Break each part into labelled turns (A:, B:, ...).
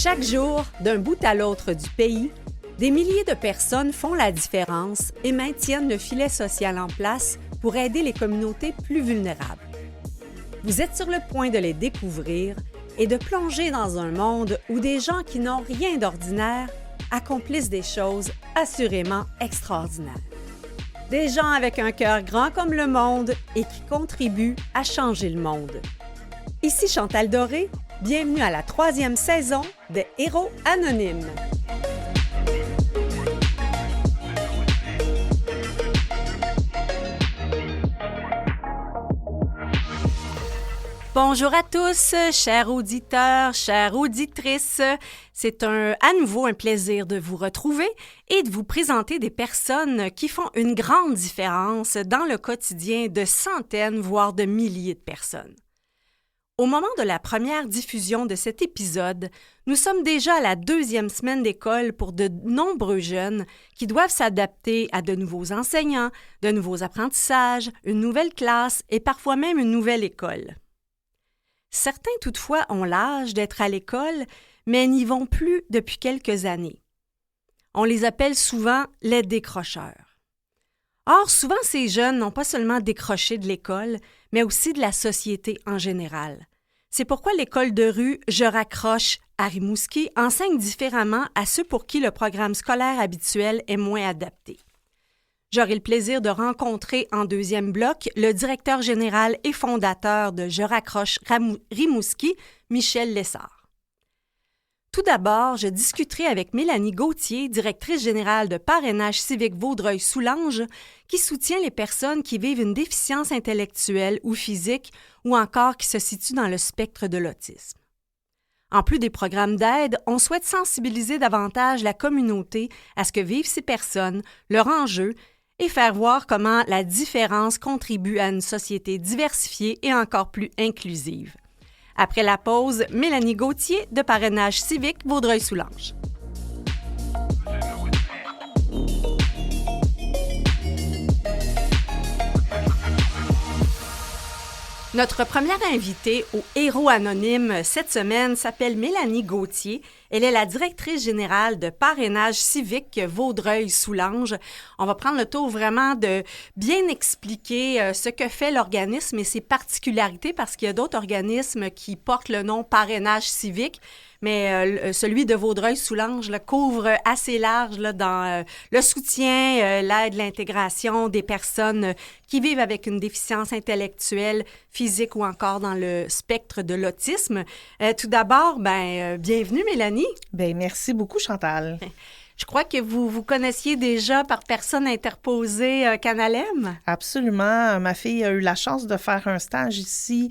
A: Chaque jour, d'un bout à l'autre du pays, des milliers de personnes font la différence et maintiennent le filet social en place pour aider les communautés plus vulnérables. Vous êtes sur le point de les découvrir et de plonger dans un monde où des gens qui n'ont rien d'ordinaire accomplissent des choses assurément extraordinaires. Des gens avec un cœur grand comme le monde et qui contribuent à changer le monde. Ici Chantal Doré, bienvenue à la 3e saison des Héros Anonymes. Bonjour à tous, chers auditeurs, chères auditrices. C'est à nouveau un plaisir de vous retrouver et de vous présenter des personnes qui font une grande différence dans le quotidien de centaines, voire de milliers de personnes. Au moment de la première diffusion de cet épisode, nous sommes déjà à la 2e semaine d'école pour de nombreux jeunes qui doivent s'adapter à de nouveaux enseignants, de nouveaux apprentissages, une nouvelle classe et parfois même une nouvelle école. Certains, toutefois, ont l'âge d'être à l'école, mais n'y vont plus depuis quelques années. On les appelle souvent les décrocheurs. Or, souvent, ces jeunes n'ont pas seulement décroché de l'école, mais aussi de la société en général. C'est pourquoi l'école de rue Je raccroche à Rimouski enseigne différemment à ceux pour qui le programme scolaire habituel est moins adapté. J'aurai le plaisir de rencontrer en deuxième bloc le directeur général et fondateur de Je raccroche Rimouski, Michel Lessard. Tout d'abord, je discuterai avec Mélanie Gauthier, directrice générale de Parrainage civique Vaudreuil-Soulanges, qui soutient les personnes qui vivent une déficience intellectuelle ou physique ou encore qui se situent dans le spectre de l'autisme. En plus des programmes d'aide, on souhaite sensibiliser davantage la communauté à ce que vivent ces personnes, leurs enjeux, et faire voir comment la différence contribue à une société diversifiée et encore plus inclusive. Après la pause, Mélanie Gauthier de Parrainage civique Vaudreuil-Soulanges. Notre première invitée au Héros Anonyme cette semaine s'appelle Mélanie Gauthier. Elle est la directrice générale de Parrainage civique Vaudreuil-Soulanges. On va prendre le tour vraiment de bien expliquer ce que fait l'organisme et ses particularités parce qu'il y a d'autres organismes qui portent le nom Parrainage civique. Mais celui de Vaudreuil-Soulanges couvre assez large dans le soutien, l'aide, l'intégration des personnes qui vivent avec une déficience intellectuelle, physique ou encore dans le spectre de l'autisme. Tout d'abord, bienvenue Mélanie.
B: Merci beaucoup Chantal.
A: Je crois que vous connaissiez déjà par personne interposée Canalem.
B: Absolument. Ma fille a eu la chance de faire un stage ici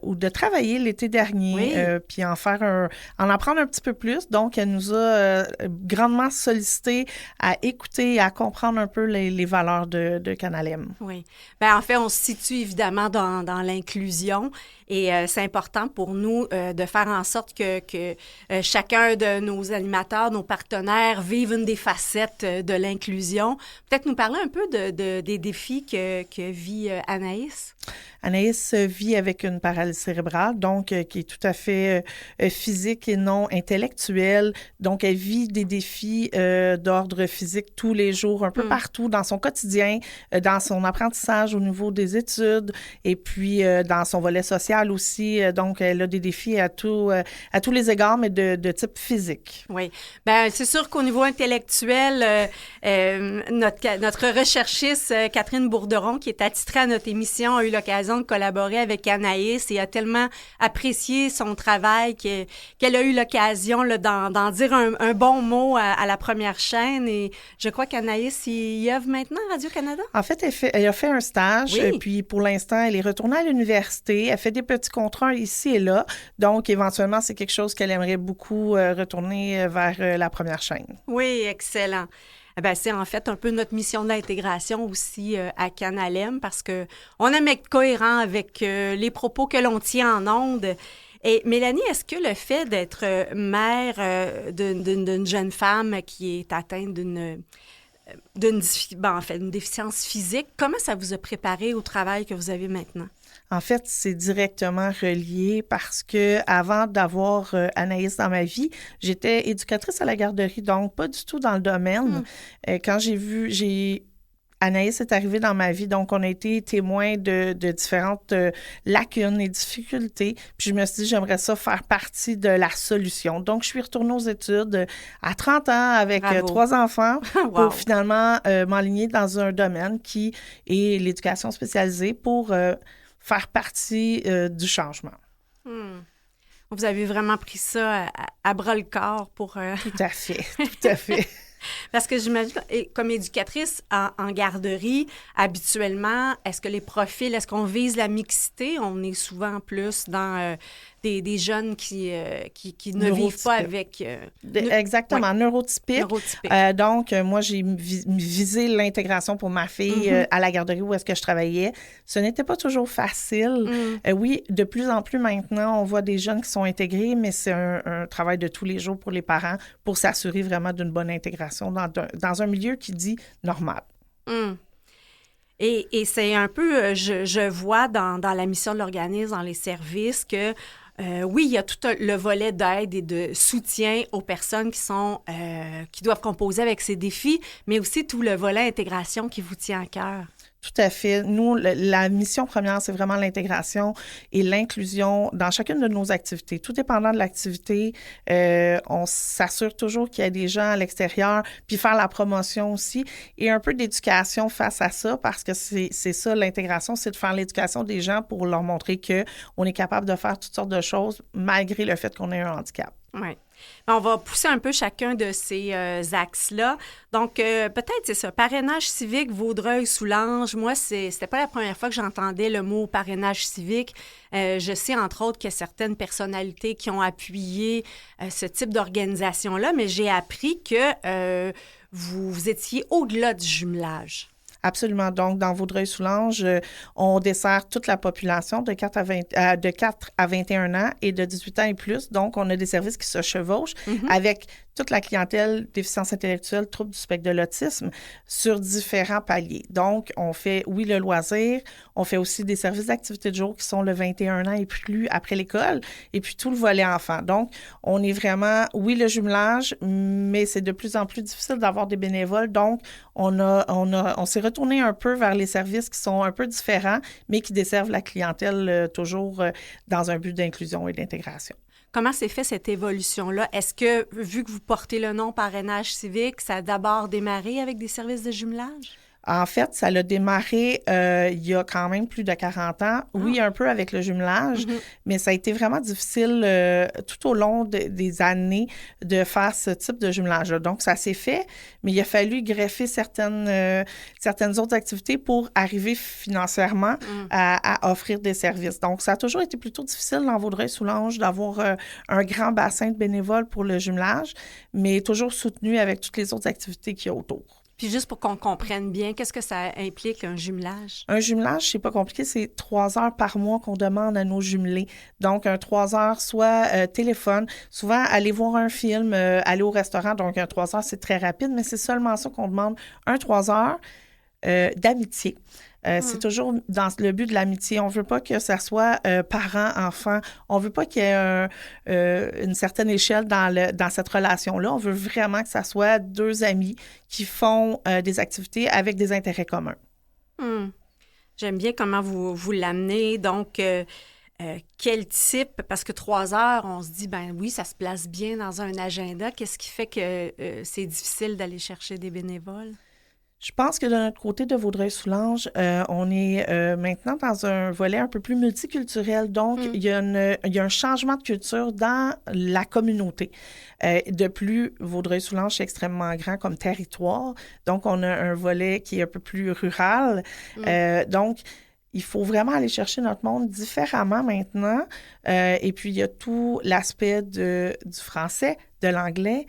B: ou de travailler l'été dernier, puis en apprendre un petit peu plus. Donc, elle nous a grandement sollicité à écouter et à comprendre un peu les valeurs de Canalem.
A: Oui. En fait, on se situe évidemment dans l'inclusion. Et c'est important pour nous de faire en sorte que chacun de nos animateurs, nos partenaires vivent une des facettes de l'inclusion. Peut-être nous parler un peu des défis que vit Anaïs.
B: Anaïs vit avec une paralysie cérébrale, donc qui est tout à fait physique et non intellectuelle. Donc, elle vit des défis d'ordre physique tous les jours, un peu partout dans son quotidien, dans son apprentissage au niveau des études et puis dans son volet social aussi. Donc, elle a des défis à tous les égards, mais de type physique.
A: Oui. C'est sûr qu'au niveau intellectuel, notre recherchiste Catherine Bourderon, qui est attitrée à notre émission, a eu l'occasion de collaborer avec Anaïs et a tellement apprécié son travail qu'elle a eu l'occasion d'en dire un bon mot à la première chaîne. Et je crois qu'Anaïs y œuvre maintenant à Radio-Canada.
B: En fait, elle a fait un stage, puis pour l'instant, elle est retournée à l'université. Elle fait des petits contrats ici et là. Donc, éventuellement, c'est quelque chose qu'elle aimerait beaucoup retourner vers la première chaîne.
A: Oui, excellent. C'est en fait un peu notre mission d'intégration aussi à Canalem parce qu'on aime être cohérent avec les propos que l'on tient en ondes. Et Mélanie, est-ce que le fait d'être mère d'une jeune femme qui est atteinte d'une une déficience physique. Comment ça vous a préparé au travail que vous avez maintenant?
B: En fait, c'est directement relié parce que avant d'avoir Anaïs dans ma vie, j'étais éducatrice à la garderie, donc pas du tout dans le domaine. Quand Anaïs est arrivée dans ma vie, donc on a été témoins de différentes lacunes et difficultés. Puis je me suis dit, j'aimerais ça faire partie de la solution. Donc, je suis retournée aux études à 30 ans avec 3 enfants pour finalement m'aligner dans un domaine qui est l'éducation spécialisée pour faire partie du changement.
A: Vous avez vraiment pris ça à bras-le-corps pour...
B: Tout à fait, tout à fait.
A: Parce que j'imagine, comme éducatrice en garderie, habituellement, est-ce qu'on vise la mixité? On est souvent plus dans des jeunes qui ne vivent pas avec...
B: Exactement, neurotypique. Donc, moi, j'ai visé l'intégration pour ma fille à la garderie où est-ce que je travaillais. Ce n'était pas toujours facile. Oui, de plus en plus maintenant, on voit des jeunes qui sont intégrés, mais c'est un travail de tous les jours pour les parents pour s'assurer vraiment d'une bonne intégration dans un milieu qui dit normal.
A: Et c'est un peu, je vois dans la mission de l'organisme, dans les services, que oui, il y a tout le volet d'aide et de soutien aux personnes qui doivent composer avec ces défis, mais aussi tout le volet intégration qui vous tient à cœur.
B: Tout à fait. Nous, la mission première, c'est vraiment l'intégration et l'inclusion dans chacune de nos activités. Tout dépendant de l'activité, on s'assure toujours qu'il y a des gens à l'extérieur, puis faire la promotion aussi et un peu d'éducation face à ça, parce que c'est ça, l'intégration, c'est de faire l'éducation des gens pour leur montrer qu'on est capable de faire toutes sortes de choses malgré le fait qu'on ait un handicap.
A: Oui. On va pousser un peu chacun de ces axes-là. Donc, peut-être, c'est ça, parrainage civique, Vaudreuil-Soulanges. Moi, c'était pas la première fois que j'entendais le mot parrainage civique. Je sais, entre autres, qu'il y a certaines personnalités qui ont appuyé ce type d'organisation-là, mais j'ai appris que vous étiez au-delà du jumelage.
B: Absolument. Donc, dans Vaudreuil-Soulanges, on dessert toute la population de 4 à 21 ans et de 18 ans et plus. Donc, on a des services qui se chevauchent avec toute la clientèle déficience intellectuelle, troubles du spectre de l'autisme sur différents paliers. Donc, on fait, oui, le loisir, on fait aussi des services d'activité de jour qui sont le 21 ans et plus après l'école, et puis tout le volet enfant. Donc, on est vraiment, oui, le jumelage, mais c'est de plus en plus difficile d'avoir des bénévoles. Donc, on s'est retourné un peu vers les services qui sont un peu différents, mais qui desservent la clientèle toujours dans un but d'inclusion et d'intégration.
A: Comment s'est fait cette évolution-là? Est-ce que, vu que vous portez le nom parrainage civique, ça a d'abord démarré avec des services de jumelage?
B: En fait, ça a démarré il y a quand même plus de 40 ans. Oui, un peu avec le jumelage, mais ça a été vraiment difficile tout au long des années de faire ce type de jumelage-là. Donc, ça s'est fait, mais il a fallu greffer certaines autres activités pour arriver financièrement à offrir des services. Donc, ça a toujours été plutôt difficile dans Vaudreuil-Soulanges d'avoir un grand bassin de bénévoles pour le jumelage, mais toujours soutenu avec toutes les autres activités qu'il y a autour.
A: Puis juste pour qu'on comprenne bien, qu'est-ce que ça implique, un jumelage?
B: Un jumelage, c'est pas compliqué, c'est 3 heures par mois qu'on demande à nos jumelés. Donc, un 3 heures, soit téléphone, souvent aller voir un film, aller au restaurant. Donc, un 3 heures, c'est très rapide, mais c'est seulement ça qu'on demande, un 3 heures d'amitié. C'est toujours dans le but de l'amitié. On veut pas que ça soit parent-enfant. On veut pas qu'il y ait une certaine échelle dans cette relation-là. On veut vraiment que ça soit 2 amis qui font des activités avec des intérêts communs.
A: J'aime bien comment vous l'amenez. Donc, quel type? Parce que 3 heures, on se dit, ben oui, ça se place bien dans un agenda. Qu'est-ce qui fait que c'est difficile d'aller chercher des bénévoles?
B: Je pense que de notre côté de Vaudreuil-Soulanges, on est maintenant dans un volet un peu plus multiculturel. Donc, il y a un changement de culture dans la communauté. De plus, Vaudreuil-Soulanges, c'est extrêmement grand comme territoire. Donc, on a un volet qui est un peu plus rural. Donc, il faut vraiment aller chercher notre monde différemment maintenant. Et puis, il y a tout l'aspect du français, de l'anglais,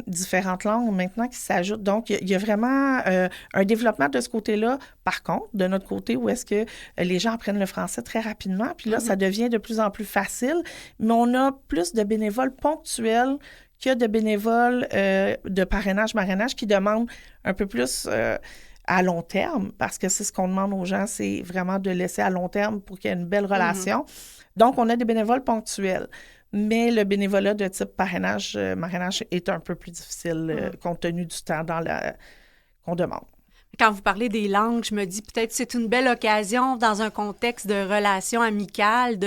B: différentes langues maintenant qui s'ajoutent. Donc, il y a vraiment un développement de ce côté-là. Par contre, de notre côté, où est-ce que les gens apprennent le français très rapidement, puis là, ça devient de plus en plus facile, mais on a plus de bénévoles ponctuels qu'il y a de bénévoles de parrainage-marrainage qui demandent un peu plus à long terme, parce que c'est ce qu'on demande aux gens, c'est vraiment de laisser à long terme pour qu'il y ait une belle relation. Donc, on a des bénévoles ponctuels. Mais le bénévolat de type parrainage-marrainage est un peu plus difficile compte tenu du temps qu'on demande.
A: Quand vous parlez des langues, je me dis peut-être que c'est une belle occasion dans un contexte de relations amicales,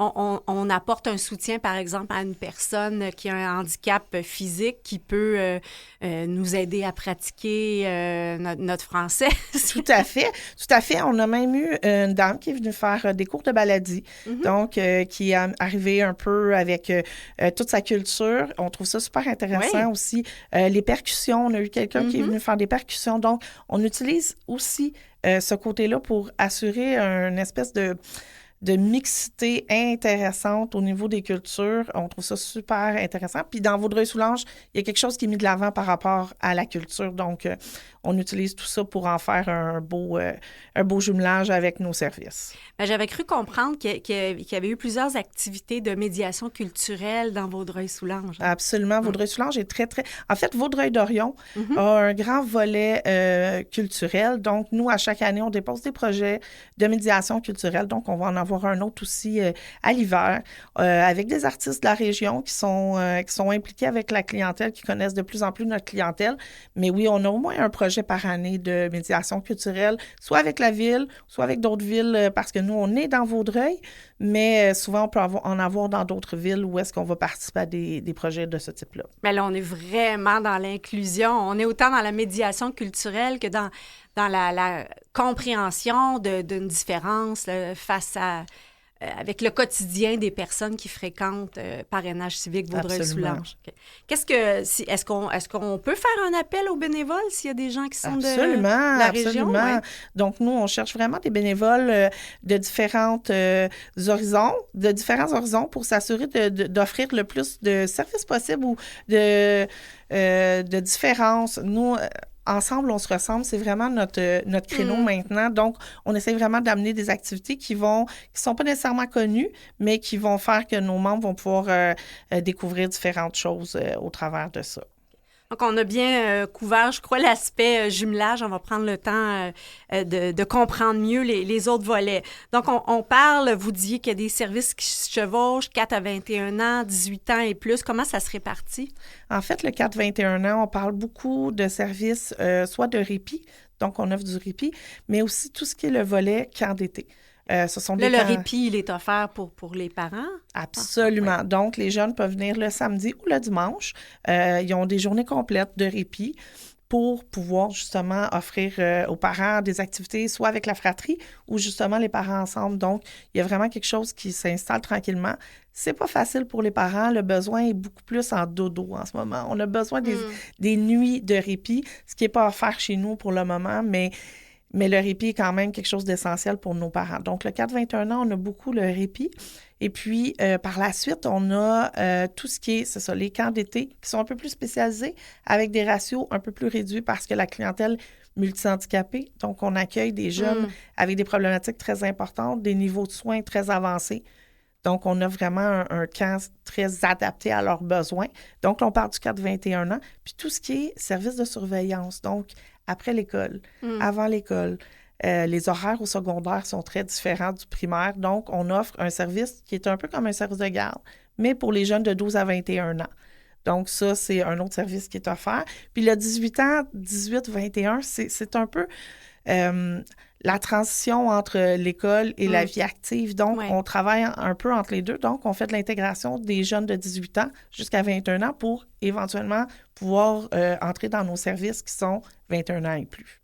A: on apporte un soutien, par exemple, à une personne qui a un handicap physique qui peut nous aider à pratiquer notre français.
B: Tout à fait. On a même eu une dame qui est venue faire des cours de baladie, donc qui est arrivée un peu avec toute sa culture. On trouve ça super intéressant aussi. Les percussions, on a eu quelqu'un qui est venu faire des percussions, donc on utilise aussi ce côté-là pour assurer une espèce de mixité intéressante au niveau des cultures. On trouve ça super intéressant. Puis dans Vaudreuil-Soulanges, il y a quelque chose qui est mis de l'avant par rapport à la culture. Donc, on utilise tout ça pour en faire un beau jumelage avec nos services.
A: Bien, j'avais cru comprendre qu'il y avait eu plusieurs activités de médiation culturelle dans Vaudreuil-Soulanges.
B: Absolument. Vaudreuil-Soulanges est très, très... En fait, Vaudreuil-Dorion a un grand volet culturel. Donc, nous, à chaque année, on dépose des projets de médiation culturelle. Donc, on va en avoir un autre aussi à l'hiver avec des artistes de la région qui sont impliqués avec la clientèle, qui connaissent de plus en plus notre clientèle. Mais oui, on a au moins un projet par année de médiation culturelle, soit avec la ville, soit avec d'autres villes, parce que nous, on est dans Vaudreuil, mais souvent, on peut en avoir dans d'autres villes où est-ce qu'on va participer à des projets de ce type-là.
A: Mais là, on est vraiment dans l'inclusion. On est autant dans la médiation culturelle que dans la compréhension d'une différence face à... avec le quotidien des personnes qui fréquentent Parrainage civique Vaudreuil-Soulanges. Okay. Est-ce qu'on peut faire un appel aux bénévoles s'il y a des gens qui sont de la région?
B: Absolument. Ouais. Donc, nous, on cherche vraiment des bénévoles de différents horizons pour s'assurer d'offrir le plus de services possibles ou de différences. Nous, ensemble, on se ressemble, c'est vraiment notre créneau maintenant. Donc, on essaie vraiment d'amener des activités qui sont pas nécessairement connues, mais qui vont faire que nos membres vont pouvoir découvrir différentes choses au travers de ça.
A: Donc, on a bien couvert, je crois, l'aspect jumelage. On va prendre le temps de comprendre mieux les autres volets. Donc, on parle, vous disiez qu'il y a des services qui se chevauchent, 4 à 21 ans, 18 ans et plus. Comment ça se répartit?
B: En fait, le 4-21 ans, on parle beaucoup de services, soit de répit, donc on offre du répit, mais aussi tout ce qui est le volet camp d'été.
A: Le répit, il est offert pour les parents?
B: Absolument. Ah, ouais. Donc, les jeunes peuvent venir le samedi ou le dimanche. Ils ont des journées complètes de répit pour pouvoir justement offrir aux parents des activités, soit avec la fratrie ou justement les parents ensemble. Donc, il y a vraiment quelque chose qui s'installe tranquillement. C'est pas facile pour les parents. Le besoin est beaucoup plus en dodo en ce moment. On a besoin des nuits de répit, ce qui n'est pas offert chez nous pour le moment, mais le répit est quand même quelque chose d'essentiel pour nos parents. Donc, le 4-21 ans, on a beaucoup le répit. Et puis, par la suite, on a tout ce qui est, c'est ça, les camps d'été qui sont un peu plus spécialisés avec des ratios un peu plus réduits parce que la clientèle multi-handicapée. Donc, on accueille des jeunes avec des problématiques très importantes, des niveaux de soins très avancés. Donc, on a vraiment un camp très adapté à leurs besoins. Donc, on parle du 4-21 ans. Puis, tout ce qui est service de surveillance. Donc, après l'école, avant l'école. Les horaires au secondaire sont très différents du primaire. Donc, on offre un service qui est un peu comme un service de garde, mais pour les jeunes de 12 à 21 ans. Donc, ça, c'est un autre service qui est offert. Puis, le 18 ans, 18-21, c'est un peu la transition entre l'école et la vie active. Donc, on travaille un peu entre les deux. Donc, on fait de l'intégration des jeunes de 18 ans jusqu'à 21 ans pour éventuellement pouvoir entrer dans nos services qui sont 21 ans et plus.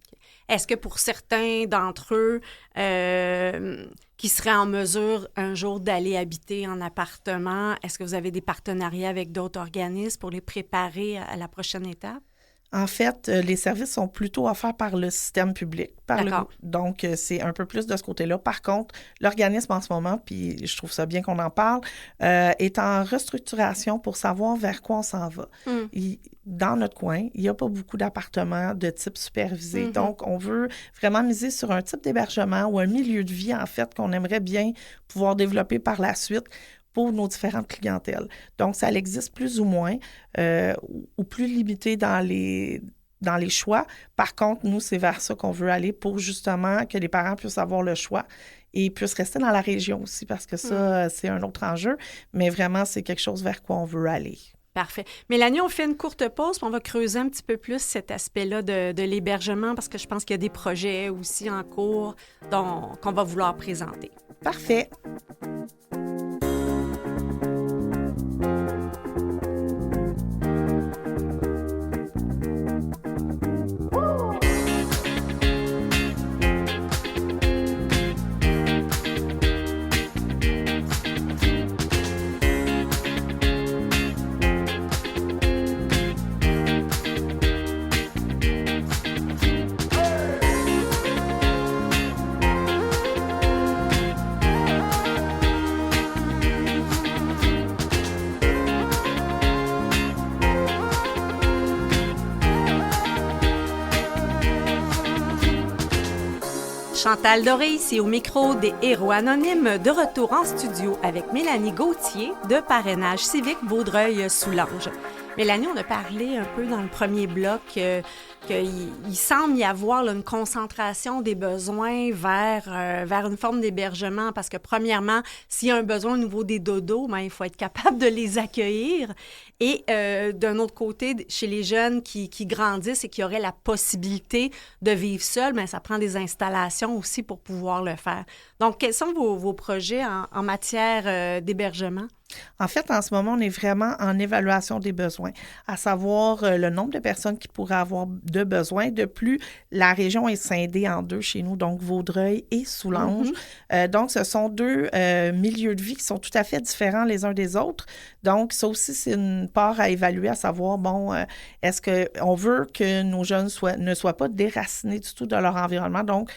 A: Est-ce que pour certains d'entre eux qui seraient en mesure un jour d'aller habiter en appartement, est-ce que vous avez des partenariats avec d'autres organismes pour les préparer à la prochaine étape?
B: En fait, les services sont plutôt offerts par le système public. Donc, c'est un peu plus de ce côté-là. Par contre, l'organisme en ce moment, puis je trouve ça bien qu'on en parle, est en restructuration pour savoir vers quoi on s'en va. Dans notre coin, il n'y a pas beaucoup d'appartements de type supervisé. Donc, on veut vraiment miser sur un type d'hébergement ou un milieu de vie, en fait, qu'on aimerait bien pouvoir développer par la suite pour nos différentes clientèles. Donc, ça existe plus ou moins ou plus limité dans les choix. Par contre, nous, c'est vers ça qu'on veut aller pour justement que les parents puissent avoir le choix et puissent rester dans la région aussi parce que ça, c'est un autre enjeu. Mais vraiment, c'est quelque chose vers quoi on veut aller.
A: Parfait. Mélanie, on fait une courte pause, puis on va creuser un petit peu plus cet aspect-là de l'hébergement parce que je pense qu'il y a des projets aussi en cours qu'on va vouloir présenter.
B: Parfait.
A: Chantal Doré ici au micro des Héros Anonymes, de retour en studio avec Mélanie Gauthier de Parrainage civique Vaudreuil-Soulanges. Mélanie, on a parlé un peu dans le premier bloc qu'il semble y avoir là, une concentration des besoins vers une forme d'hébergement parce que, premièrement, s'il y a un besoin au niveau des dodos, il faut être capable de les accueillir. Et d'un autre côté, chez les jeunes qui grandissent et qui auraient la possibilité de vivre seuls, ça prend des installations aussi pour pouvoir le faire. Donc, quels sont vos projets en matière d'hébergement?
B: En fait, en ce moment, on est vraiment en évaluation des besoins, à savoir le nombre de personnes qui pourraient avoir de besoins. De plus, la région est scindée en deux chez nous, donc Vaudreuil et Soulanges. Donc, ce sont deux milieux de vie qui sont tout à fait différents les uns des autres. Donc, ça aussi, c'est une part à évaluer, à savoir, est-ce qu'on veut que nos jeunes ne soient pas déracinés du tout de leur environnement? Donc,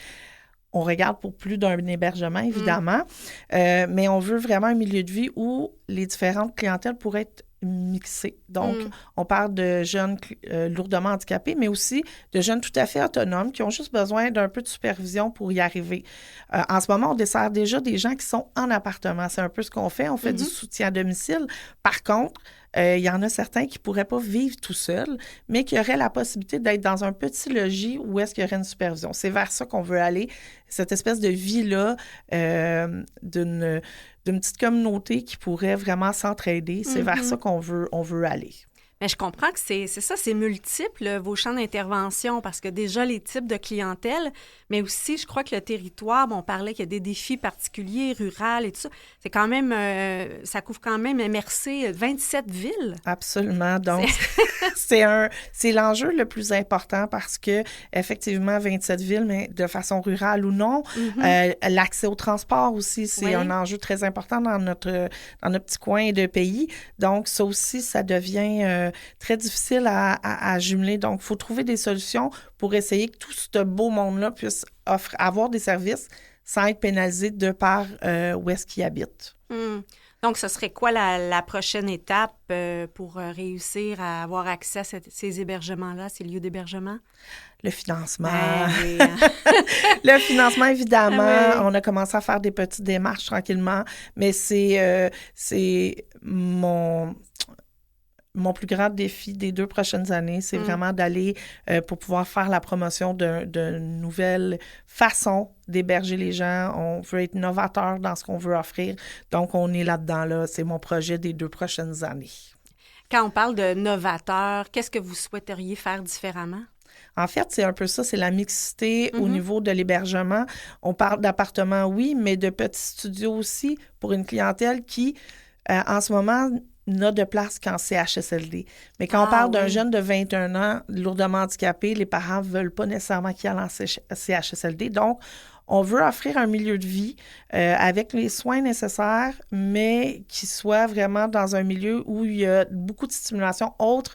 B: on regarde pour plus d'un hébergement, évidemment, mais on veut vraiment un milieu de vie où les différentes clientèles pourraient être mixées. Donc, on parle de jeunes lourdement handicapés, mais aussi de jeunes tout à fait autonomes qui ont juste besoin d'un peu de supervision pour y arriver. En ce moment, on dessert déjà des gens qui sont en appartement. C'est un peu ce qu'on fait. On fait du soutien à domicile. Par contre, il y en a certains qui ne pourraient pas vivre tout seuls, mais qui auraient la possibilité d'être dans un petit logis où est-ce qu'il y aurait une supervision. C'est vers ça qu'on veut aller, cette espèce de vie-là d'une petite communauté qui pourrait vraiment s'entraider. C'est vers ça qu'on veut aller.
A: Mais je comprends que c'est ça, c'est multiple, vos champs d'intervention, parce que déjà, les types de clientèle, mais aussi, je crois que le territoire, on parlait qu'il y a des défis particuliers, ruraux et tout ça. C'est quand même, ça couvre quand même MRC 27 villes.
B: Absolument. Donc, c'est l'enjeu le plus important parce que, effectivement, 27 villes, mais de façon rurale ou non, l'accès au transport aussi, c'est un enjeu très important dans notre petit coin de pays. Donc, ça aussi, ça devient très difficile à jumeler. Donc, il faut trouver des solutions pour essayer que tout ce beau monde-là puisse avoir des services sans être pénalisé de par où est-ce qu'ils habitent.
A: Donc, ce serait quoi la prochaine étape pour réussir à avoir accès à ces hébergements-là, ces lieux d'hébergement?
B: Le financement. Le financement, évidemment. On a commencé à faire des petites démarches tranquillement, mais c'est mon plus grand défi des 2 prochaines années, c'est vraiment d'aller pour pouvoir faire la promotion de nouvelles façons d'héberger les gens. On veut être novateur dans ce qu'on veut offrir. Donc, on est là-dedans, là. C'est mon projet des 2 prochaines années.
A: Quand on parle de novateur, qu'est-ce que vous souhaiteriez faire différemment?
B: En fait, c'est un peu ça, c'est la mixité au niveau de l'hébergement. On parle d'appartements, oui, mais de petits studios aussi pour une clientèle qui, en ce moment, n'a de place qu'en CHSLD. Mais quand on parle d'un jeune de 21 ans lourdement handicapé, les parents ne veulent pas nécessairement qu'il aille en CHSLD. Donc, on veut offrir un milieu de vie avec les soins nécessaires, mais qui soit vraiment dans un milieu où il y a beaucoup de stimulation autre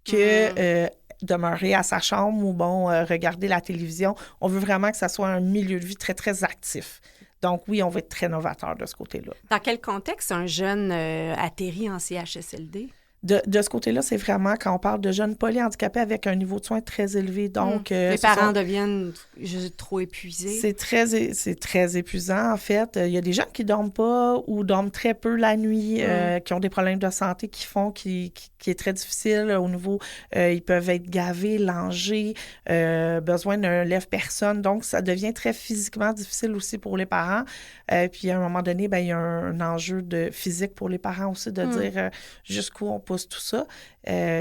B: que demeurer à sa chambre ou regarder la télévision. On veut vraiment que ça soit un milieu de vie très, très actif. Donc, oui, on va être très novateur de ce côté-là.
A: Dans quel contexte un jeune atterrit en CHSLD?
B: De ce côté-là, c'est vraiment quand on parle de jeunes polyhandicapés avec un niveau de soins très élevé. Donc,
A: les parents deviennent trop épuisés.
B: C'est très épuisant, en fait. Il y a des gens qui dorment pas ou dorment très peu la nuit, qui ont des problèmes de santé qui est très difficile au niveau... ils peuvent être gavés, langés, besoin d'un lève-personne. Donc, ça devient très physiquement difficile aussi pour les parents. Puis, à un moment donné, il y a un enjeu de physique pour les parents aussi de dire jusqu'où on pousse tout ça.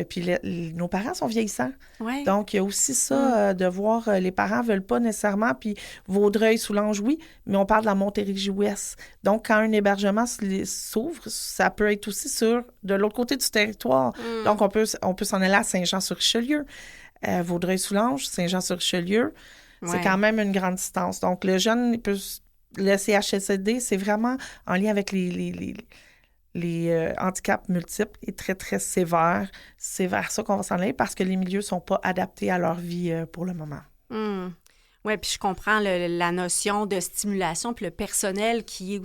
B: Puis nos parents sont vieillissants.
A: Ouais.
B: Donc, il y a aussi ça de voir les parents ne veulent pas nécessairement, puis Vaudreuil-Soulanges, oui, mais on parle de la Montérégie-Ouest. Donc, quand un hébergement s'ouvre, ça peut être aussi de l'autre côté du territoire. Donc, on peut s'en aller à Saint-Jean-sur-Richelieu. Vaudreuil-Soulanges, Saint-Jean-sur-Richelieu, c'est quand même une grande distance. Donc, le CHSLD, c'est vraiment en lien avec les handicaps multiples et très, très sévères. C'est vers ça qu'on va s'en aller parce que les milieux ne sont pas adaptés à leur vie pour le moment.
A: Oui, puis je comprends la notion de stimulation, puis le personnel qui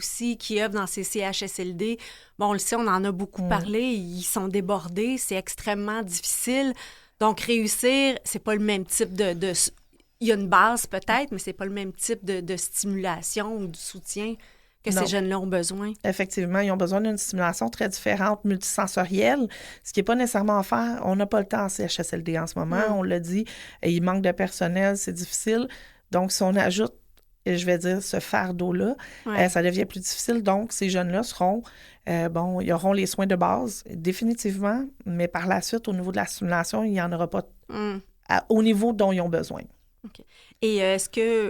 A: œuvre dans ces CHSLD. Bon, on le sait, on en a beaucoup parlé, ils sont débordés, c'est extrêmement difficile. Donc, réussir, c'est pas le même type de il y a une base peut-être, mais c'est pas le même type de stimulation ou de soutien que ces jeunes-là ont besoin.
B: Effectivement, ils ont besoin d'une stimulation très différente, multisensorielle, ce qui n'est pas nécessairement offert. On n'a pas le temps en CHSLD en ce moment, on l'a dit, et il manque de personnel, c'est difficile. Donc, si on ajoute, je vais dire, ce fardeau-là, ça devient plus difficile. Donc, ces jeunes-là ils auront les soins de base, définitivement, mais par la suite, au niveau de la stimulation, il n'y en aura pas au niveau dont ils ont besoin.
A: OK. Et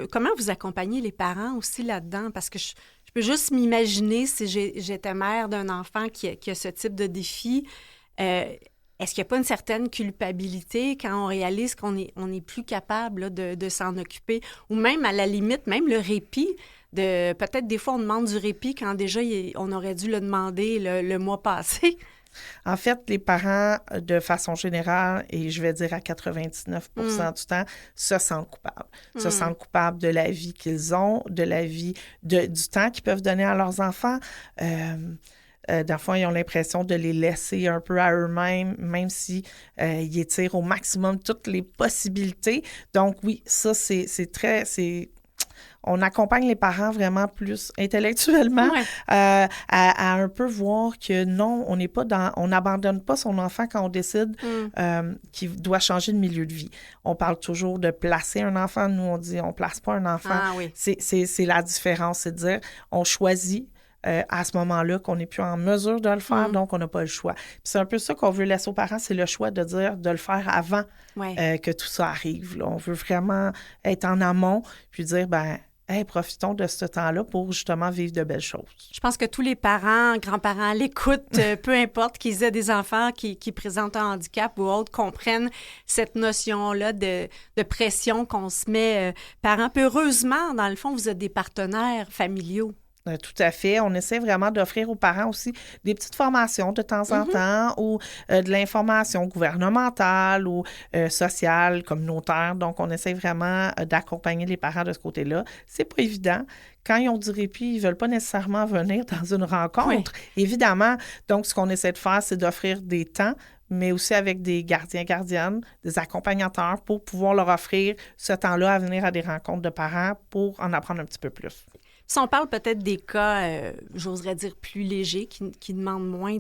A: comment vous accompagnez les parents aussi là-dedans? Parce que je peux juste m'imaginer si j'étais mère d'un enfant qui a ce type de défi, est-ce qu'il n'y a pas une certaine culpabilité quand on réalise qu'on est plus capable là, de s'en occuper? Ou même, à la limite, même le répit, peut-être des fois on demande du répit quand déjà on aurait dû le demander le mois passé.
B: En fait, les parents, de façon générale, et je vais dire à 99 du temps, se sentent coupables. Se sentent coupables de la vie qu'ils ont, de la vie, du temps qu'ils peuvent donner à leurs enfants. Dans le fond, ils ont l'impression de les laisser un peu à eux-mêmes, même si ils étirent au maximum toutes les possibilités. Donc oui, ça, on accompagne les parents vraiment plus intellectuellement à un peu voir que non, on n'abandonne pas son enfant quand on décide qu'il doit changer de milieu de vie. On parle toujours de placer un enfant. Nous, on dit on place pas un enfant.
A: Ah, oui.
B: C'est la différence, c'est de dire on choisit à ce moment-là qu'on n'est plus en mesure de le faire, donc on n'a pas le choix. Puis c'est un peu ça qu'on veut laisser aux parents, c'est le choix de le faire avant que tout ça arrive. Là. On veut vraiment être en amont, puis dire, profitons de ce temps-là pour justement vivre de belles choses.
A: Je pense que tous les parents, grands-parents l'écoutent, peu importe qu'ils aient des enfants qui présentent un handicap ou autre, comprennent cette notion-là de pression qu'on se met parents. Puis heureusement, dans le fond, vous êtes des partenaires familiaux.
B: Tout à fait. On essaie vraiment d'offrir aux parents aussi des petites formations de temps en temps ou de l'information gouvernementale ou sociale, communautaire. Donc, on essaie vraiment d'accompagner les parents de ce côté-là. C'est pas évident. Quand ils ont du répit, ils veulent pas nécessairement venir dans une rencontre, évidemment. Donc, ce qu'on essaie de faire, c'est d'offrir des temps, mais aussi avec des gardiens-gardiennes, des accompagnateurs pour pouvoir leur offrir ce temps-là à venir à des rencontres de parents pour en apprendre un petit peu plus.
A: Si on parle peut-être des cas, j'oserais dire plus légers, qui demandent moins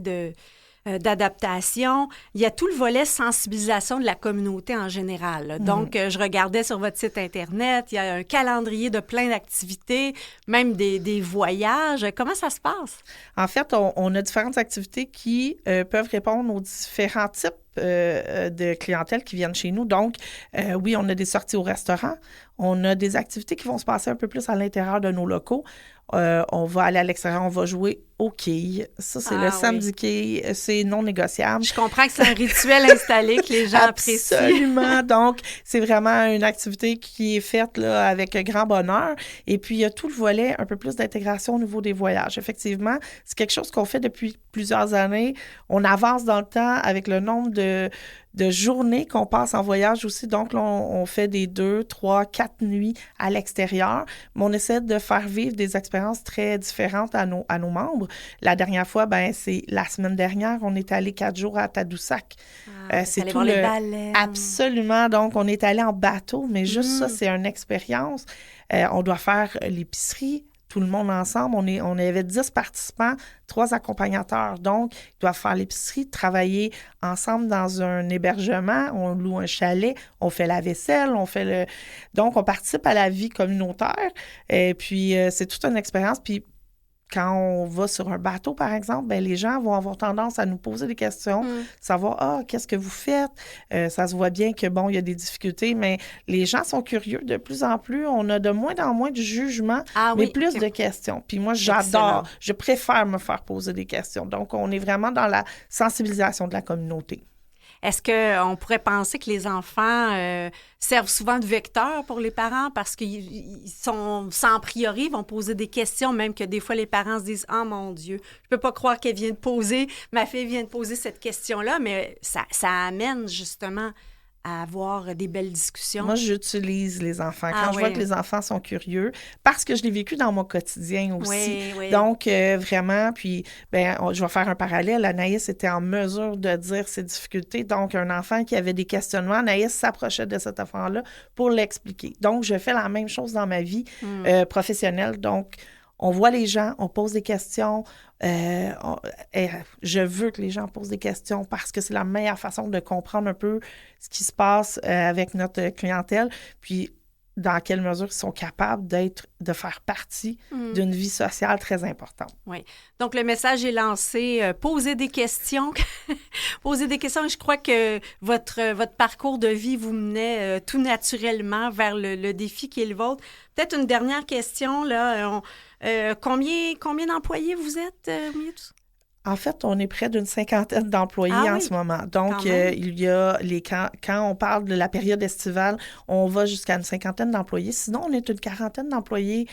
A: d'adaptation, il y a tout le volet sensibilisation de la communauté en général. Donc, je regardais sur votre site Internet, il y a un calendrier de plein d'activités, même des voyages. Comment ça se passe?
B: En fait, on a différentes activités qui peuvent répondre aux différents types de clientèle qui viennent chez nous. Donc, oui, on a des sorties au restaurant. On a des activités qui vont se passer un peu plus à l'intérieur de nos locaux. On va aller à l'extérieur, on va jouer au quilles. Ça, c'est le samedi quilles. C'est non négociable.
A: Je comprends que c'est un rituel installé que les gens apprécient.
B: Absolument. Donc, c'est vraiment une activité qui est faite là, avec grand bonheur. Et puis, il y a tout le volet, un peu plus d'intégration au niveau des voyages. Effectivement, c'est quelque chose qu'on fait depuis plusieurs années. On avance dans le temps avec le nombre de journées qu'on passe en voyage aussi. Donc, là, on fait des 2, 3, 4 nuits à l'extérieur. Mais on essaie de faire vivre des expériences très différentes à nos membres. octobre. La dernière fois, c'est la semaine dernière, on est allé 4 jours à Tadoussac.
A: C'est tout voir les baleines.
B: Absolument. Donc, on est allé en bateau, mais juste ça, c'est une expérience. On doit faire l'épicerie, tout le monde ensemble. On avait 10 participants, 3 accompagnateurs. Donc, ils doivent faire l'épicerie, travailler ensemble dans un hébergement. On loue un chalet, on fait la vaisselle, Donc, on participe à la vie communautaire. Et puis, c'est toute une expérience. Puis, quand on va sur un bateau, par exemple, les gens vont avoir tendance à nous poser des questions, savoir, qu'est-ce que vous faites? Ça se voit bien que, il y a des difficultés, mais les gens sont curieux de plus en plus. On a de moins en moins de jugement, mais plus de questions. Puis moi, j'adore, je préfère me faire poser des questions. Donc, on est vraiment dans la sensibilisation de la communauté.
A: Est-ce qu'on pourrait penser que les enfants servent souvent de vecteurs pour les parents parce qu'ils sont sans priori, ils vont poser des questions, même que des fois les parents se disent « Ah, mon Dieu, je peux pas croire ma fille vient de poser cette question-là », mais ça amène justement à avoir des belles discussions.
B: Moi, j'utilise les enfants. Quand je vois que les enfants sont curieux, parce que je l'ai vécu dans mon quotidien aussi.
A: Oui.
B: Donc, vraiment, puis, je vais faire un parallèle. Anaïs était en mesure de dire ses difficultés. Donc, un enfant qui avait des questionnements, Anaïs s'approchait de cet enfant-là pour l'expliquer. Donc, je fais la même chose dans ma vie professionnelle. Donc, on voit les gens, on pose des questions. Je veux que les gens posent des questions parce que c'est la meilleure façon de comprendre un peu ce qui se passe avec notre clientèle, puis dans quelle mesure ils sont capables de faire partie d'une vie sociale très importante.
A: Oui. Donc, le message est lancé. Posez des questions. Posez des questions. Je crois que votre parcours de vie vous menait tout naturellement vers le défi qui est le vôtre. Peut-être une dernière question, là. Combien d'employés vous êtes?
B: En fait, on est près d'une 50aine d'employés en ce moment. Donc, il y a quand on parle de la période estivale, on va jusqu'à une 50aine d'employés. Sinon, on est une 40aine d'employés,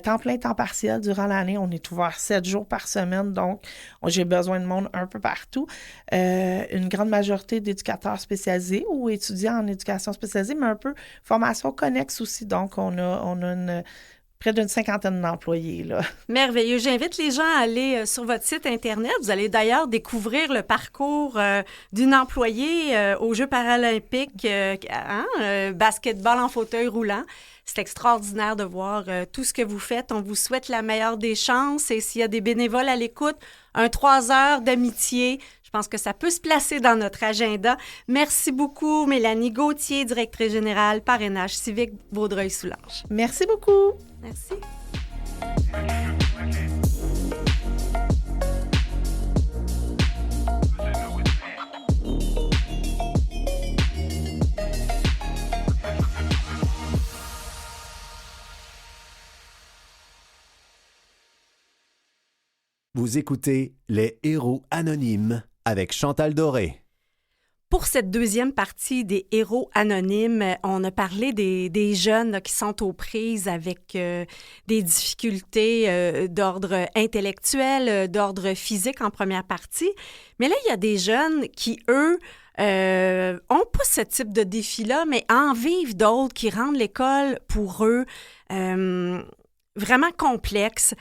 B: temps plein, temps partiel durant l'année. On est ouvert 7 jours par semaine. Donc, j'ai besoin de monde un peu partout. Une grande majorité d'éducateurs spécialisés ou étudiants en éducation spécialisée, mais un peu formation connexe aussi. Donc, on a près d'une 50aine d'employés, là.
A: Merveilleux. J'invite les gens à aller sur votre site Internet. Vous allez d'ailleurs découvrir le parcours d'une employée aux Jeux paralympiques, basketball en fauteuil roulant. C'est extraordinaire de voir tout ce que vous faites. On vous souhaite la meilleure des chances. Et s'il y a des bénévoles à l'écoute, 3 heures d'amitié. Je pense que ça peut se placer dans notre agenda. Merci beaucoup, Mélanie Gauthier, directrice générale, parrainage civique Vaudreuil-Soulanges.
B: Merci beaucoup.
A: Merci.
C: Vous écoutez Les Héros Anonymes avec Chantal Doré.
A: Pour cette deuxième partie des Héros Anonymes, on a parlé des jeunes là, qui sont aux prises avec des difficultés d'ordre intellectuel, d'ordre physique en première partie. Mais là, il y a des jeunes qui, eux, ont pas ce type de défi-là, mais en vivent d'autres qui rendent l'école pour eux vraiment complexe.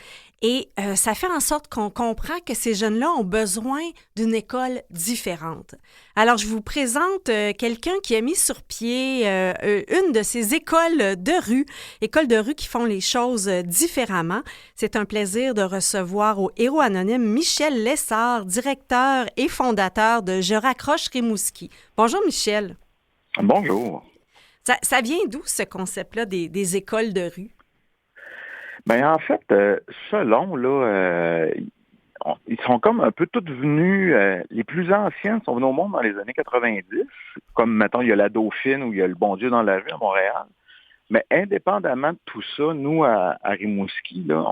A: Et ça fait en sorte qu'on comprend que ces jeunes-là ont besoin d'une école différente. Alors, je vous présente quelqu'un qui a mis sur pied une de ces écoles de rue qui font les choses différemment. C'est un plaisir de recevoir au Héros Anonyme Michel Lessard, directeur et fondateur de Je raccroche Rimouski. Bonjour, Michel.
D: Bonjour.
A: Ça vient d'où, ce concept-là des écoles de rue?
D: En fait, selon, là, ils sont comme un peu tous venus, les plus anciens sont venus au monde dans les années 90, comme, mettons, il y a la Dauphine ou il y a le Bon Dieu dans la rue à Montréal. Mais indépendamment de tout ça, nous, à Rimouski, là,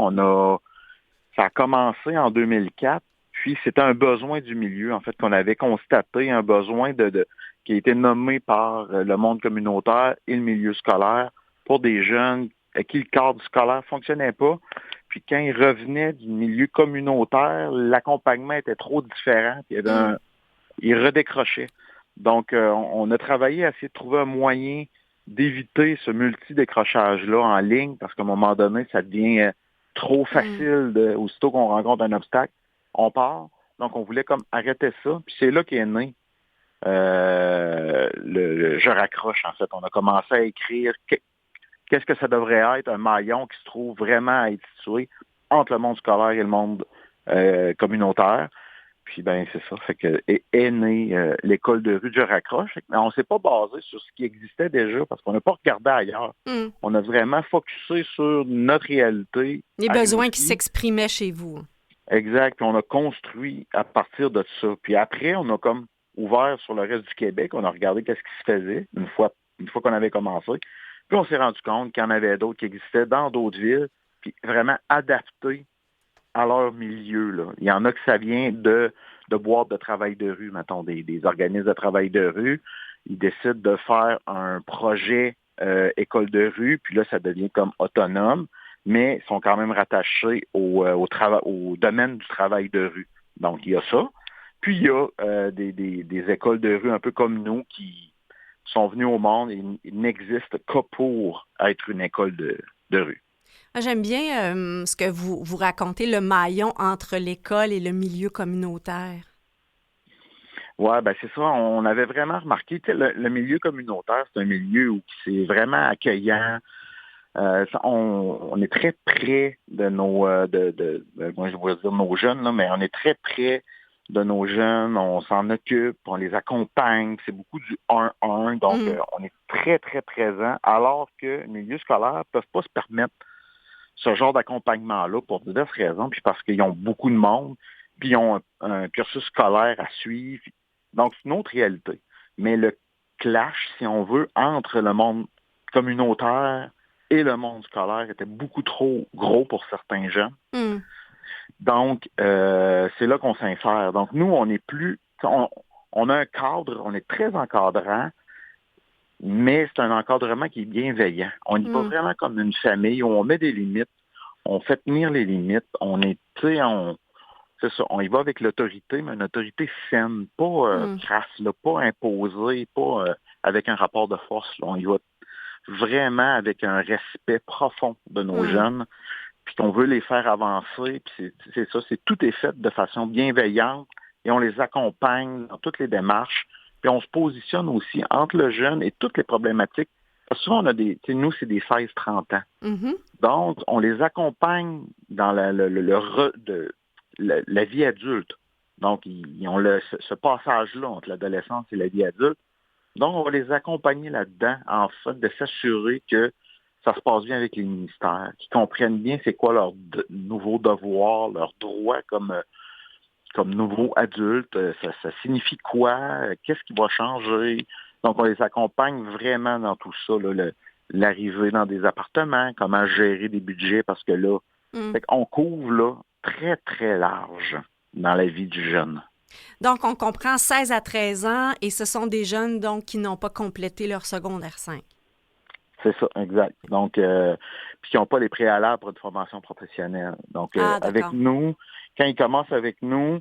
D: ça a commencé en 2004, puis c'était un besoin du milieu, en fait, qu'on avait constaté, un besoin qui a été nommé par le monde communautaire et le milieu scolaire pour des jeunes à qui le cadre scolaire ne fonctionnait pas. Puis quand ils revenaient du milieu communautaire, l'accompagnement était trop différent. Puis ils redécrochaient. Donc, on a travaillé à essayer de trouver un moyen d'éviter ce multi-décrochage-là en ligne, parce qu'à un moment donné, ça devient trop facile. Aussitôt qu'on rencontre un obstacle, on part. Donc, on voulait comme arrêter ça. Puis c'est là qu'est né le Je raccroche, en fait. On a commencé à écrire qu'est-ce que ça devrait être un maillon qui se trouve vraiment à être situé entre le monde scolaire et le monde communautaire. Puis ben c'est ça, fait que est née l'école de rue de Je raccroche. Mais on s'est pas basé sur ce qui existait déjà parce qu'on n'a pas regardé ailleurs. On a vraiment focusé sur notre réalité.
A: Les besoins qui s'exprimaient chez vous.
D: Exact. Puis on a construit à partir de ça. Puis après, on a comme ouvert sur le reste du Québec. On a regardé qu'est-ce qui se faisait une fois qu'on avait commencé. Puis on s'est rendu compte qu'il y en avait d'autres qui existaient dans d'autres villes, puis vraiment adaptés à leur milieu. Là. Il y en a que ça vient de boîtes de travail de rue, mettons, des organismes de travail de rue. Ils décident de faire un projet école de rue, puis là, ça devient comme autonome, mais ils sont quand même rattachés au domaine du travail de rue. Donc, il y a ça. Puis, il y a des écoles de rue un peu comme nous qui sont venues au monde et ils n'existent que pour être une école de rue.
A: J'aime bien ce que vous racontez, le maillon entre l'école et le milieu communautaire.
D: Oui, ben c'est ça. On avait vraiment remarqué, le milieu communautaire, c'est un milieu où c'est vraiment accueillant. On est très près de nos, moi je voudrais dire nos jeunes, là, mais on est très près de nos jeunes. On s'en occupe, on les accompagne. C'est beaucoup du 1-1, donc on est très, très présent, alors que les milieux scolaires ne peuvent pas se permettre ce genre d'accompagnement-là pour diverses raisons, puis parce qu'ils ont beaucoup de monde, puis ils ont un cursus scolaire à suivre. Donc, c'est une autre réalité. Mais le clash, si on veut, entre le monde communautaire et le monde scolaire était beaucoup trop gros pour certains jeunes. Donc, c'est là qu'on s'insère. Donc, nous, on n'est plus... On a un cadre, on est très encadrant, mais c'est un encadrement qui est bienveillant. On y va vraiment comme une famille où on met des limites, on fait tenir les limites, c'est ça, on y va avec l'autorité, mais une autorité saine, pas crasse, là, pas imposée, pas avec un rapport de force. Là. On y va vraiment avec un respect profond de nos jeunes, puis qu'on veut les faire avancer, puis c'est ça, tout est fait de façon bienveillante et on les accompagne dans toutes les démarches. Puis on se positionne aussi entre le jeune et toutes les problématiques. Parce que souvent, nous, c'est des 16-30 ans. Donc, on les accompagne dans la vie adulte. Donc, ils ont ce passage-là entre l'adolescence et la vie adulte. Donc, on va les accompagner là-dedans, en fait, de s'assurer que ça se passe bien avec les ministères, qu'ils comprennent bien c'est quoi leurs nouveaux devoirs, leurs droits comme nouveaux adultes, ça signifie quoi, qu'est-ce qui va changer. Donc, on les accompagne vraiment dans tout ça, là, l'arrivée dans des appartements, comment gérer des budgets, parce que là, on couvre là, très, très large dans la vie du jeune.
A: Donc, on comprend 16 à 13 ans et ce sont des jeunes donc qui n'ont pas complété leur secondaire 5.
D: C'est ça, exact. Donc, puis qui n'ont pas les préalables pour une formation professionnelle. Donc, avec nous, quand ils commencent avec nous,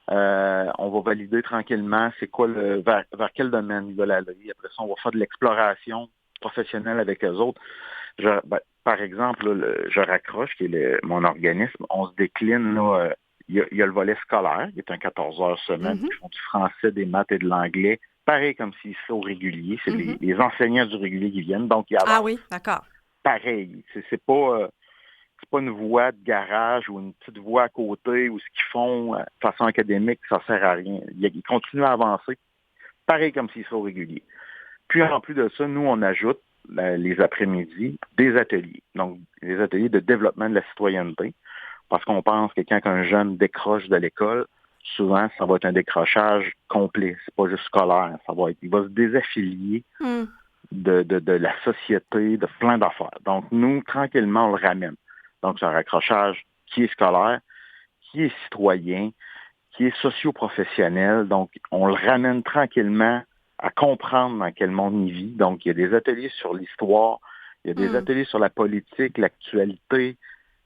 D: on va valider tranquillement c'est quoi vers quel domaine ils veulent aller. Après ça, on va faire de l'exploration professionnelle avec eux autres. Par exemple, là, Je raccroche, qui est mon organisme, on se décline, là, il y a le volet scolaire, qui est un 14 heures semaine, qui font du français, des maths et de l'anglais, pareil comme s'ils seraient au régulier. C'est les enseignants du régulier qui viennent, donc ils avancent.
A: Ah oui, d'accord.
D: Pareil, c'est pas une voie de garage ou une petite voie à côté où ce qu'ils font de façon académique, ça sert à rien. Ils continuent à avancer, pareil comme s'ils seraient au régulier. Puis en plus de ça, nous, on ajoute les après-midi des ateliers. Donc, des ateliers de développement de la citoyenneté. Parce qu'on pense que quand un jeune décroche de l'école, souvent, ça va être un décrochage complet. C'est pas juste scolaire. Il va se désaffilier de la société, de plein d'affaires. Donc, nous, tranquillement, on le ramène. Donc, c'est un raccrochage qui est scolaire, qui est citoyen, qui est socio-professionnel. Donc, on le ramène tranquillement à comprendre dans quel monde il vit. Donc, il y a des ateliers sur l'histoire, il y a des ateliers sur la politique, l'actualité,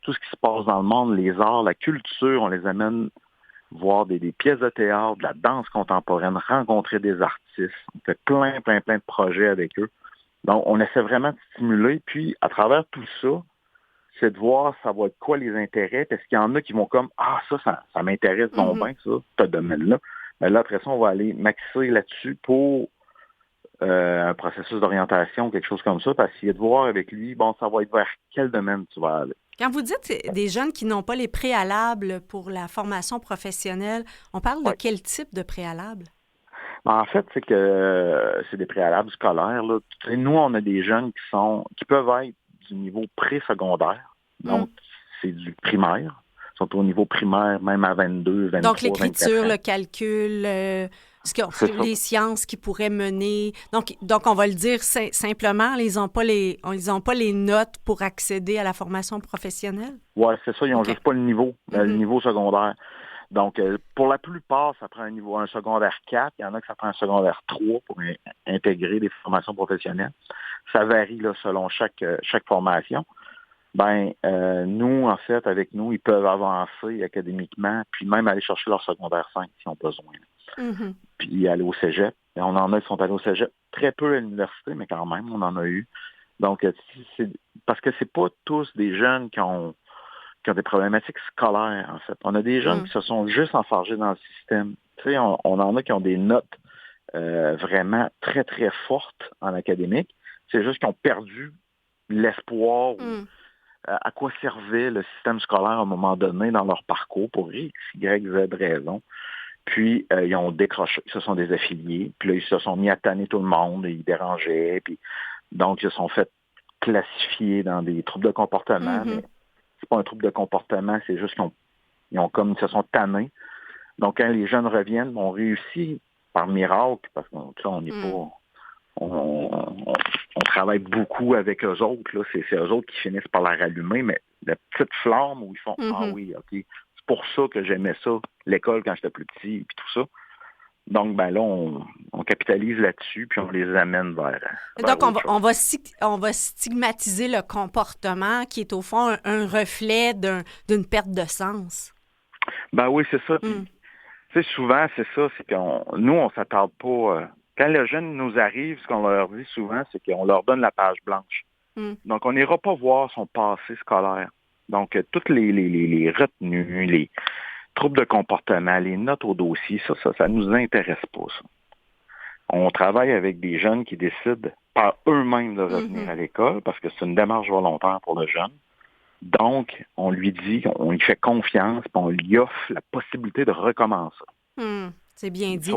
D: tout ce qui se passe dans le monde, les arts, la culture. On les amène voir des pièces de théâtre, de la danse contemporaine, rencontrer des artistes. On fait plein de projets avec eux. Donc, on essaie vraiment de stimuler. Puis, à travers tout ça, c'est de voir ça va être quoi les intérêts, parce qu'il y en a qui vont comme ça m'intéresse donc bien, ça, ce domaine-là. Mais là, après ça, on va aller maxer là-dessus pour un processus d'orientation, quelque chose comme ça, parce qu'il y a de voir avec lui, ça va être vers quel domaine tu vas aller.
A: Quand vous dites des jeunes qui n'ont pas les préalables pour la formation professionnelle, on parle de quel type de préalables?
D: En fait, c'est que c'est des préalables scolaires. Là. Nous, on a des jeunes qui peuvent être du niveau pré-secondaire. Donc, c'est du primaire. Ils sont au niveau primaire, même à 22, 23,
A: donc, l'écriture,
D: 24 ans.
A: le calcul, les sciences qui pourraient mener. Donc on va le dire simplement, ils n'ont pas les notes pour accéder à la formation professionnelle?
D: Oui, c'est ça. Ils n'ont juste pas le niveau, le niveau secondaire. Donc, pour la plupart, ça prend un secondaire 4. Il y en a que ça prend un secondaire 3 pour intégrer des formations professionnelles. Ça varie là, selon chaque formation. Nous, en fait, avec nous, ils peuvent avancer académiquement, puis même aller chercher leur secondaire 5 s'ils ont besoin.
A: Mm-hmm.
D: Puis aller au cégep. Et on en a qui sont allés au cégep. Très peu à l'université, mais quand même, on en a eu. Donc, parce que c'est pas tous des jeunes qui ont des problématiques scolaires, en fait. On a des jeunes qui se sont juste enfargés dans le système. Tu sais, on en a qui ont des notes vraiment très, très fortes en académique. C'est juste qu'ils ont perdu l'espoir à quoi servait le système scolaire à un moment donné dans leur parcours pour X, Y, Z raison. Puis, ils ont décroché, ils se sont désaffiliés. Puis là, ils se sont mis à tanner tout le monde, ils dérangeaient. Puis, donc, ils se sont fait classifier dans des troubles de comportement. Mais c'est pas un trouble de comportement, c'est juste qu'ils se sont tannés. Donc, quand les jeunes reviennent, on réussit par miracle, parce qu'on n'est pas... On travaille beaucoup avec eux autres. Là. C'est eux autres qui finissent par la rallumer, mais la petite flamme où ils font « Ah oui, OK, c'est pour ça que j'aimais ça, l'école quand j'étais plus petit, puis tout ça. » Donc, là, on capitalise là-dessus, puis on les amène vers
A: donc, on va stigmatiser le comportement qui est au fond un reflet d'une perte de sens.
D: Oui, c'est ça. Puis, souvent, c'est ça, c'est nous, on s'attarde pas... quand les jeunes nous arrivent, ce qu'on leur dit souvent, c'est qu'on leur donne la page blanche. Donc, on n'ira pas voir son passé scolaire. Donc, toutes les retenues, les troubles de comportement, les notes au dossier, ça nous intéresse pas, ça. On travaille avec des jeunes qui décident par eux-mêmes de revenir à l'école parce que c'est une démarche volontaire pour le jeune. Donc, on lui dit, on lui fait confiance, puis on lui offre la possibilité de recommencer.
A: C'est bien dit.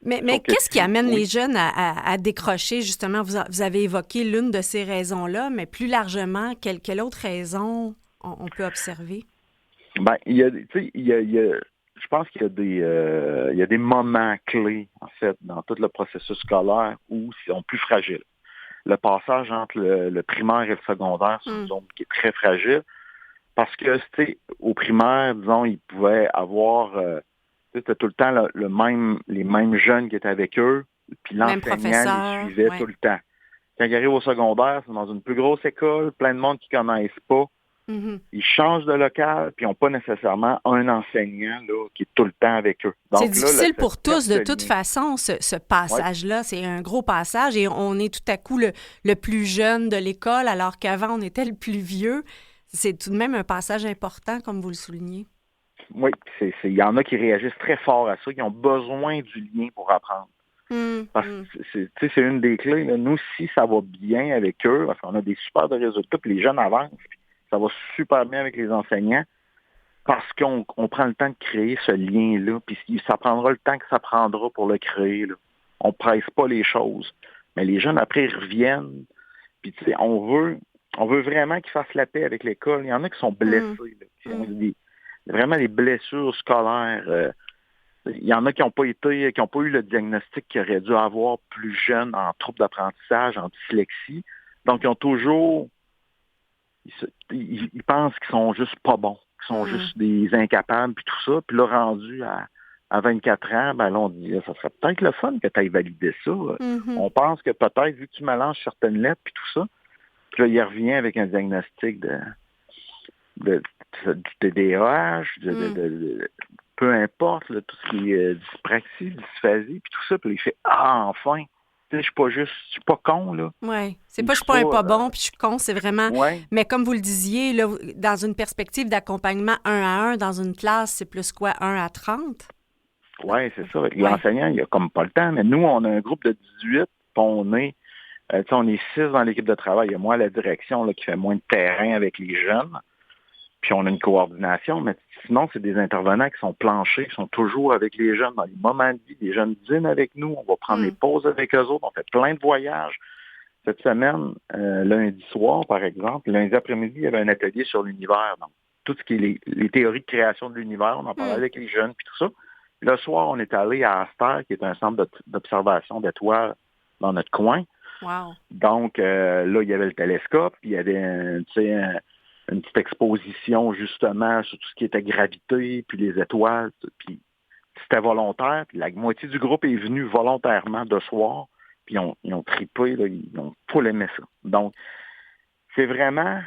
A: Mais qu'est-ce qui amène les jeunes à décrocher, justement? Vous avez évoqué l'une de ces raisons-là, mais plus largement, quelle autre raison on peut observer?
D: Je pense qu'il y a des moments clés, en fait, dans tout le processus scolaire où ils sont plus fragiles. Le passage entre le primaire et le secondaire, c'est une zone qui est très fragile parce que, au primaire, disons, ils pouvaient avoir... c'était tout le temps les mêmes jeunes qui étaient avec eux, puis l'enseignant les suivait tout le temps. Quand ils arrivent au secondaire, c'est dans une plus grosse école, plein de monde qui ne connaissent pas. Ils changent de local, puis ils n'ont pas nécessairement un enseignant là, qui est tout le temps avec eux. Donc,
A: c'est difficile pour tous, de toute façon, ce passage-là. Ouais. C'est un gros passage et on est tout à coup le plus jeune de l'école, alors qu'avant, on était le plus vieux. C'est tout de même un passage important, comme vous le soulignez.
D: Oui, il y en a qui réagissent très fort à ça, qui ont besoin du lien pour apprendre. Parce que c'est une des clés. Là. Nous, si ça va bien avec eux, parce qu'on a des super de résultats, puis les jeunes avancent, ça va super bien avec les enseignants, parce qu'on prend le temps de créer ce lien-là, puis ça prendra le temps que ça prendra pour le créer. Là. On ne presse pas les choses. Mais les jeunes, après, ils reviennent, puis on veut vraiment qu'ils fassent la paix avec l'école. Il y en a qui sont blessés, là, qui ont vraiment des blessures scolaires. Il y en a qui n'ont pas eu le diagnostic qu'ils auraient dû avoir plus jeunes en troubles d'apprentissage, en dyslexie. Donc, ils ont toujours... Ils pensent qu'ils sont juste pas bons, qu'ils sont juste des incapables, puis tout ça. Puis là, rendu à 24 ans, là, on dit, ça serait peut-être le fun que tu ailles valider ça. On pense que peut-être, vu que tu mélanges certaines lettres, puis tout ça, puis là, il revient avec un diagnostic du TDAH, peu importe, là, tout ce qui est dyspraxie, dysphasie, puis tout ça, puis il fait « Ah, enfin! » je suis pas con, là.
A: Oui. C'est pas je suis pas un pas bon, puis je suis con, c'est vraiment...
D: Ouais.
A: Mais comme vous le disiez, là, dans une perspective d'accompagnement 1-à-1 dans une classe, c'est plus quoi, 1-à-30?
D: Oui, c'est ça. L'enseignant, il a comme pas le temps, mais nous, on a un groupe de 18, puis on est 6 dans l'équipe de travail. Il y a moi à la direction là, qui fait moins de terrain avec les jeunes. Puis on a une coordination, mais sinon, c'est des intervenants qui sont planchés, qui sont toujours avec les jeunes dans les moments de vie. Les jeunes dînent avec nous, on va prendre des pauses avec eux autres, on fait plein de voyages. Cette semaine, lundi soir, par exemple, lundi après-midi, il y avait un atelier sur l'univers. Donc, tout ce qui est les théories de création de l'univers, on en parlait avec les jeunes, puis tout ça. Le soir, on est allé à Aster, qui est un centre d'observation d'étoiles dans notre coin.
A: Wow.
D: Donc, là, il y avait le télescope, puis il y avait une petite exposition, justement, sur tout ce qui était gravité, puis les étoiles, puis c'était volontaire, puis la moitié du groupe est venu volontairement de soir, puis ils ont trippé, là, ils ont full aimé ça. Donc, c'est vraiment...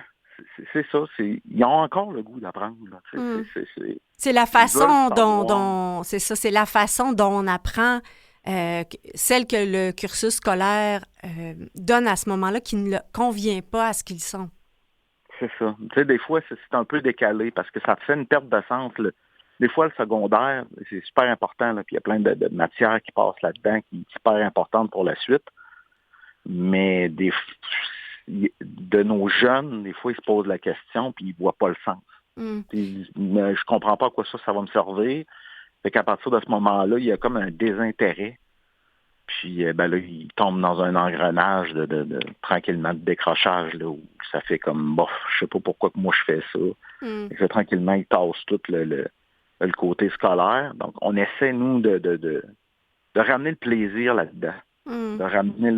D: C'est ça, ils ont encore le goût d'apprendre. Là,
A: c'est la façon dont c'est ça, c'est la façon dont on apprend, celle que le cursus scolaire donne à ce moment-là, qui ne convient pas à ce qu'ils sont.
D: C'est ça. Tu sais, des fois, c'est un peu décalé parce que ça fait une perte de sens. Là. Des fois, le secondaire, c'est super important, là, puis il y a plein de matières qui passent là-dedans qui sont super importantes pour la suite. Mais de nos jeunes, des fois, ils se posent la question puis ils voient pas le sens. Mais je comprends pas à quoi ça va me servir. Fait qu'à partir de ce moment-là, il y a comme un désintérêt. Puis là, ils tombent dans un engrenage de tranquillement de décrochage là, où ça fait comme bof, je sais pas pourquoi que moi je fais ça. Et que tranquillement, ils tassent tout le côté scolaire. Donc, on essaie, nous, de ramener le plaisir là-dedans. De ramener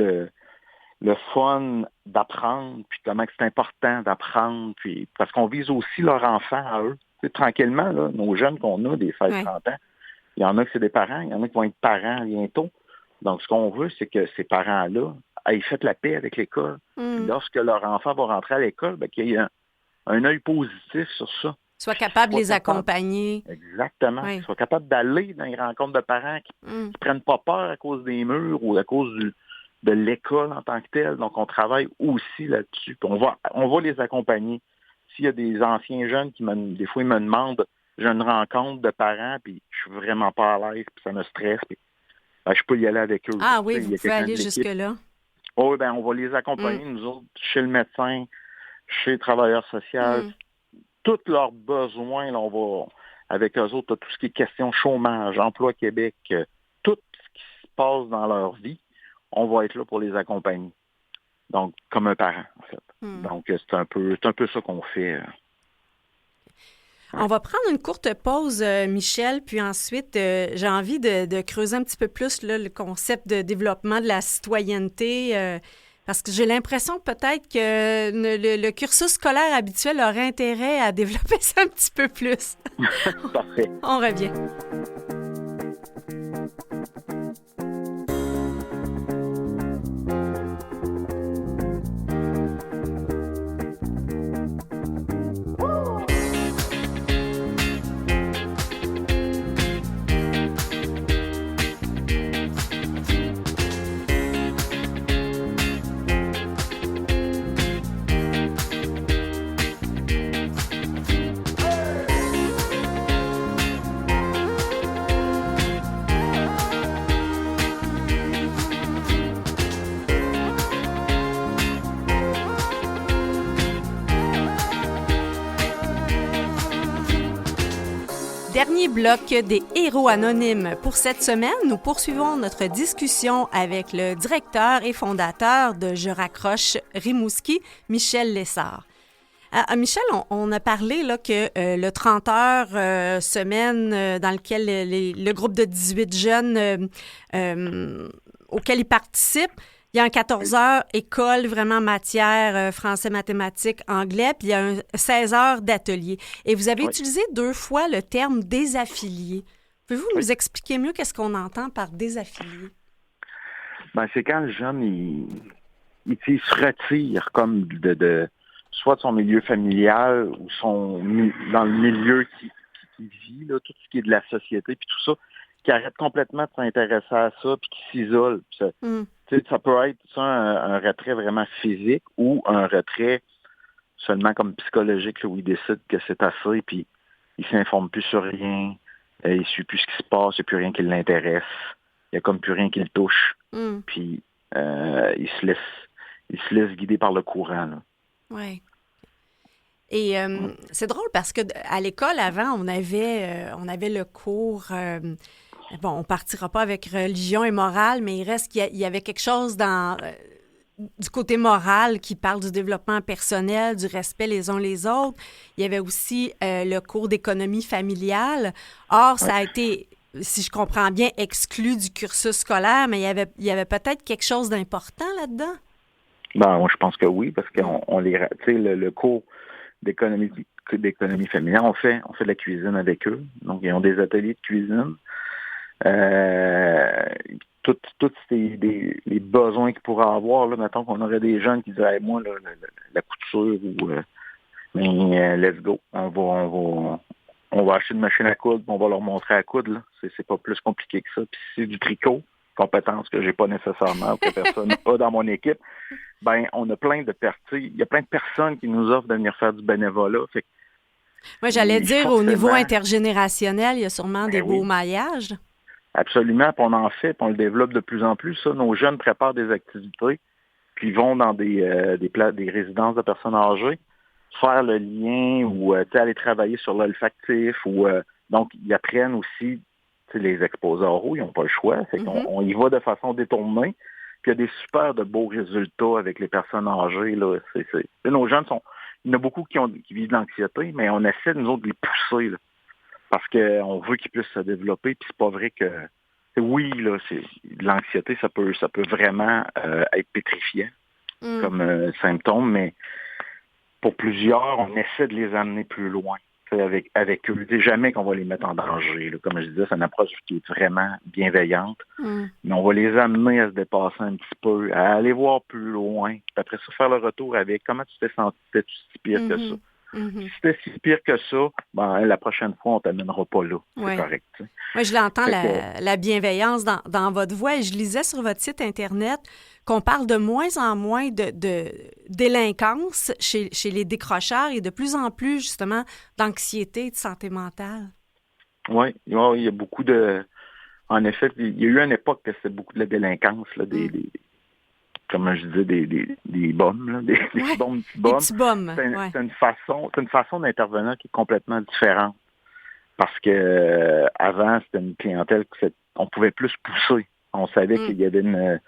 D: le fun d'apprendre, puis comment c'est important d'apprendre, puis parce qu'on vise aussi leur enfant à eux. Tu sais, tranquillement, là, nos jeunes qu'on a, des 16-30 ans, il y en a que c'est des parents, il y en a qui vont être parents bientôt. Donc, ce qu'on veut, c'est que ces parents-là aient fait la paix avec l'école. Puis lorsque leur enfant va rentrer à l'école, qu'il y ait un œil positif sur ça.
A: Soit capable de les accompagner.
D: Exactement.
A: Oui.
D: Soit capable d'aller dans les rencontres de parents qui ne prennent pas peur à cause des murs ou à cause de l'école en tant que telle. Donc, on travaille aussi là-dessus. Puis on va les accompagner. S'il y a des anciens jeunes qui, des fois, ils me demandent, j'ai une rencontre de parents, puis je suis vraiment pas à l'aise, puis ça me stresse, puis je peux y aller avec eux.
A: Ah oui, vous pouvez aller jusque-là.
D: Oui, on va les accompagner, nous autres, chez le médecin, chez le travailleur social. Tous leurs besoins, là, on va, avec eux autres, tout ce qui est question chômage, emploi Québec, tout ce qui se passe dans leur vie, on va être là pour les accompagner. Donc, comme un parent, en fait. Donc, c'est un peu ça qu'on fait.
A: On va prendre une courte pause, Michel, puis ensuite, j'ai envie de creuser un petit peu plus là, le concept de développement de la citoyenneté, parce que j'ai l'impression peut-être que le cursus scolaire habituel aurait intérêt à développer ça un petit peu plus.
D: Parfait.
A: On revient. Dernier bloc des héros anonymes. Pour cette semaine, nous poursuivons notre discussion avec le directeur et fondateur de Je raccroche Rimouski, Michel Lessard. Michel, on a parlé là, que le 30 heures semaine dans lequel le groupe de 18 jeunes auquel ils participent, il y a un 14 heures école, vraiment matière, français, mathématiques, anglais, puis il y a un 16 heures d'atelier. Et vous avez utilisé 2 fois le terme désaffilié. Pouvez-vous nous expliquer mieux qu'est-ce qu'on entend par désaffilié?
D: C'est quand le jeune, il se retire comme soit de son milieu familial ou dans le milieu qu'il vit, là, tout ce qui est de la société, puis tout ça. qui arrêtent complètement de s'intéresser à ça, puis qui s'isolent. Puis ça peut être ça un retrait vraiment physique ou un retrait seulement comme psychologique, là, où il décide que c'est assez, puis il s'informe plus sur rien, il ne suit plus ce qui se passe, il n'y a plus rien qui l'intéresse, il n'y a comme plus rien qui le touche, puis il se laisse guider par le courant.
A: Oui. Et c'est drôle parce que à l'école, avant, on avait le cours... bon, on partira pas avec religion et morale, mais il reste qu'il y avait quelque chose du côté moral qui parle du développement personnel, du respect les uns les autres. Il y avait aussi le cours d'économie familiale. Or, ça a été, si je comprends bien, exclu du cursus scolaire, mais il y avait peut-être quelque chose d'important là-dedans?
D: Ben, moi, je pense que oui, parce qu'on les... Tu sais, le cours d'économie familiale, on fait de la cuisine avec eux. Donc, ils ont des ateliers de cuisine. Tous les besoins qu'ils pourraient avoir, là, mettons qu'on aurait des jeunes qui diraient, moi, là, la couture, ou let's go, on va acheter une machine à coudre, on va leur montrer à coudre, là. C'est pas plus compliqué que ça. Puis si c'est du tricot, compétence que j'ai pas nécessairement, ou que personne n'a dans mon équipe, ben on a plein de il y a plein de personnes qui nous offrent de venir faire du bénévolat. Fait que,
A: moi, j'allais dire, au niveau intergénérationnel, il y a sûrement des beaux maillages.
D: Absolument, puis on en fait, puis on le développe de plus en plus. Ça, nos jeunes préparent des activités, puis ils vont dans des résidences de personnes âgées, faire le lien ou aller travailler sur l'olfactif, donc ils apprennent aussi les exposés oraux, ils n'ont pas le choix. Fait qu'on y va de façon détournée. Puis il y a des super de beaux résultats avec les personnes âgées. Là. Nos jeunes il y en a beaucoup qui vivent de l'anxiété, mais on essaie, nous autres, de les pousser. Là, parce qu'on veut qu'ils puissent se développer. Puis c'est pas vrai que... Oui, là, l'anxiété, ça peut vraiment être pétrifiant comme symptôme, mais pour plusieurs, on essaie de les amener plus loin. Avec eux. C'est jamais qu'on va les mettre en danger. Là. Comme je disais, c'est une approche qui est vraiment bienveillante. Mais on va les amener à se dépasser un petit peu, à aller voir plus loin. Puis après ça, faire le retour avec comment tu t'es senti, c'était-tu si pire que ça? Si c'était si pire que ça, ben, la prochaine fois, on ne t'amènera pas là. C'est correct. T'sais.
A: Moi, je l'entends, la bienveillance dans votre voix. Et je lisais sur votre site Internet qu'on parle de moins en moins de délinquance chez les décrocheurs et de plus en plus, justement, d'anxiété et de santé mentale.
D: Oui, il y a beaucoup de... En effet, il y a eu une époque que c'était beaucoup de la délinquance, là, comme je disais, des bombes, là, des bombes, petits bombes.
A: Des petits bombes,
D: c'est une façon d'intervenir qui est complètement différente. Parce que avant, c'était une clientèle qu'on pouvait plus pousser. On savait qu'il y avait du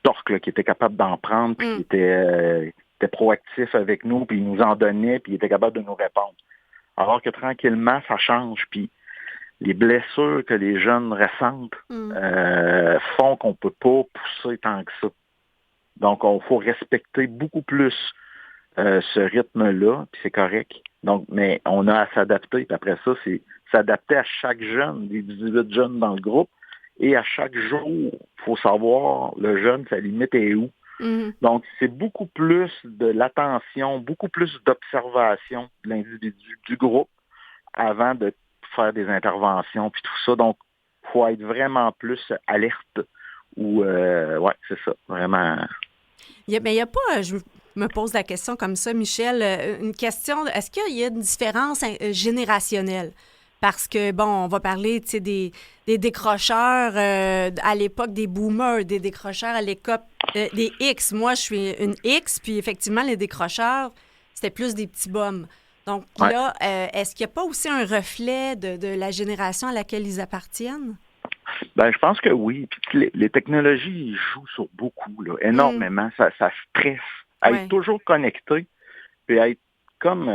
D: torque là, qui était capable d'en prendre, puis qui était proactif avec nous, puis il nous en donnait, puis il était capable de nous répondre. Alors que tranquillement, ça change, puis les blessures que les jeunes ressentent font qu'on ne peut pas pousser tant que ça. Donc, il faut respecter beaucoup plus ce rythme-là, puis c'est correct. Donc, mais on a à s'adapter, puis après ça, c'est s'adapter à chaque jeune, des 18 jeunes dans le groupe, et à chaque jour, il faut savoir, le jeune, sa limite est où. Donc, c'est beaucoup plus de l'attention, beaucoup plus d'observation de l'individu, du groupe, avant de faire des interventions, puis tout ça. Donc, il faut être vraiment plus alerte. C'est ça, vraiment.
A: Mais il n'y a pas, je me pose la question comme ça, Michel, une question, est-ce qu'il y a une différence générationnelle? Parce que, bon, on va parler, tu sais, des décrocheurs à l'époque des boomers, des décrocheurs à l'époque des X. Moi, je suis une X, puis effectivement, les décrocheurs, c'était plus des petits bums. Donc là, est-ce qu'il n'y a pas aussi un reflet de la génération à laquelle ils appartiennent?
D: Ben, je pense que oui. Puis les technologies jouent sur beaucoup, là, énormément. Ça stresse. Être toujours connecté, puis être comme...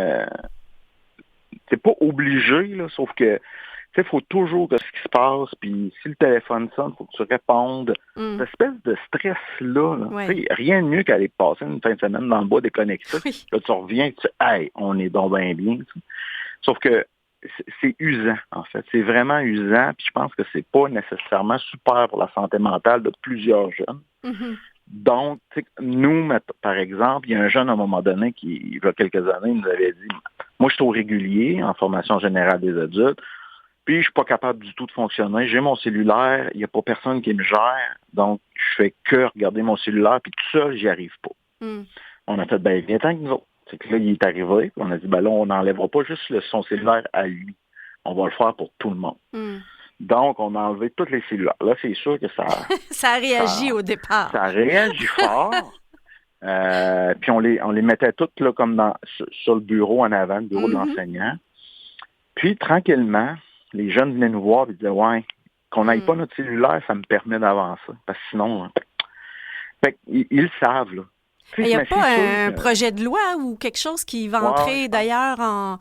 D: c'est pas obligé, là, sauf que il faut toujours que ce qui se passe, puis si le téléphone sonne, il faut que tu répondes. Cette espèce de stress-là, rien de mieux qu'aller passer une fin de semaine dans le bois déconnecté. Là, tu reviens, tu dis « Hey, on est donc bien. » Sauf que c'est usant, en fait. C'est vraiment usant, puis je pense que c'est pas nécessairement super pour la santé mentale de plusieurs jeunes. Donc, nous, par exemple, il y a un jeune à un moment donné qui, il y a quelques années, nous avait dit « Moi, je suis au régulier en formation générale des adultes. Puis, je suis pas capable du tout de fonctionner. J'ai mon cellulaire, il n'y a pas personne qui me gère. Donc, je fais que regarder mon cellulaire, puis tout ça, j'y arrive pas. On a fait, viens-t'en avec nous autres. C'est que là, il est arrivé, puis on a dit, là, on n'enlèvera pas juste son cellulaire à lui. On va le faire pour tout le monde. Donc, on a enlevé tous les cellulaires. Là, c'est sûr que ça...
A: ça a réagi au départ.
D: Ça a réagi fort. Puis on les mettait toutes là, comme sur le bureau en avant, le bureau de l'enseignant. Puis, tranquillement, les jeunes venaient nous voir et disaient, ouais, qu'on n'aille pas notre cellulaire, ça me permet d'avancer. Parce que sinon... Fait qu'ils le savent, là.
A: Il n'y a pas un projet de loi ou quelque chose qui va entrer d'ailleurs en...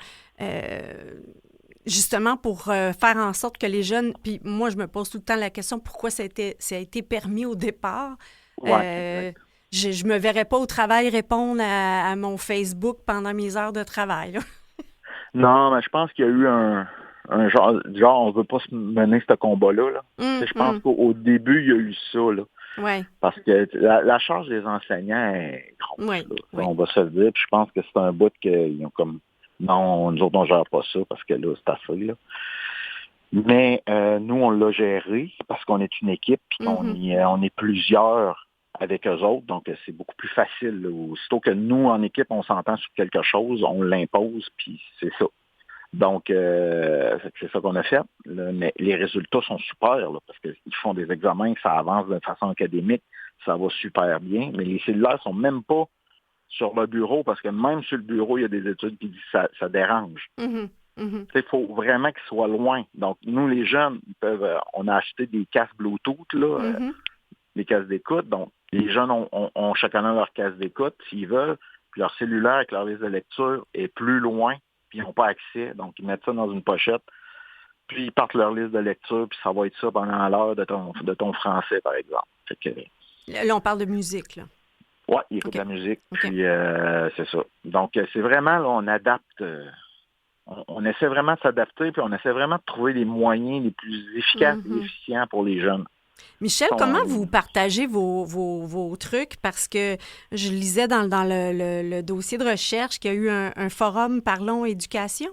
A: justement pour faire en sorte que les jeunes... Puis moi, je me pose tout le temps la question, pourquoi ça a été permis au départ? Je me verrais pas au travail répondre à mon Facebook pendant mes heures de travail. Là.
D: Non, mais je pense qu'il y a eu un genre, on veut pas se mener ce combat-là. Là. Je pense qu'au début, il y a eu ça. Là.
A: Ouais.
D: Parce que la charge des enseignants est grosse. On va se le dire. Puis je pense que c'est un bout qu'ils ont comme... Non, nous autres, on ne gère pas ça parce que là, c'est assez. Là. Mais nous, on l'a géré parce qu'on est une équipe puis on est plusieurs avec eux autres. Donc, c'est beaucoup plus facile. Là. Aussitôt que nous, en équipe, on s'entend sur quelque chose, on l'impose, puis c'est ça. Donc, c'est ça qu'on a fait. Là. Mais les résultats sont super là, parce qu'ils font des examens, ça avance de façon académique, ça va super bien. Mais les cellulaires sont même pas sur le bureau, parce que même sur le bureau, il y a des études qui disent que ça dérange. Il faut vraiment qu'ils soient loin. Donc, nous, les jeunes, on a acheté des casques Bluetooth, là, des casques d'écoute. Donc, les jeunes ont chacun leur casque d'écoute, s'ils veulent, puis leur cellulaire avec leur liste de lecture est plus loin, puis ils n'ont pas accès. Donc, ils mettent ça dans une pochette, puis ils partent leur liste de lecture, puis ça va être ça pendant l'heure de ton français, par exemple. Fait que,
A: là, on parle de musique, là.
D: Oui, il écoute la musique, puis c'est ça. Donc, c'est vraiment, là, on adapte, on essaie vraiment de s'adapter, puis on essaie vraiment de trouver les moyens les plus efficaces et efficients pour les jeunes.
A: Michel, comment vous partagez vos trucs? Parce que je lisais dans le dossier de recherche qu'il y a eu un forum Parlons Éducation.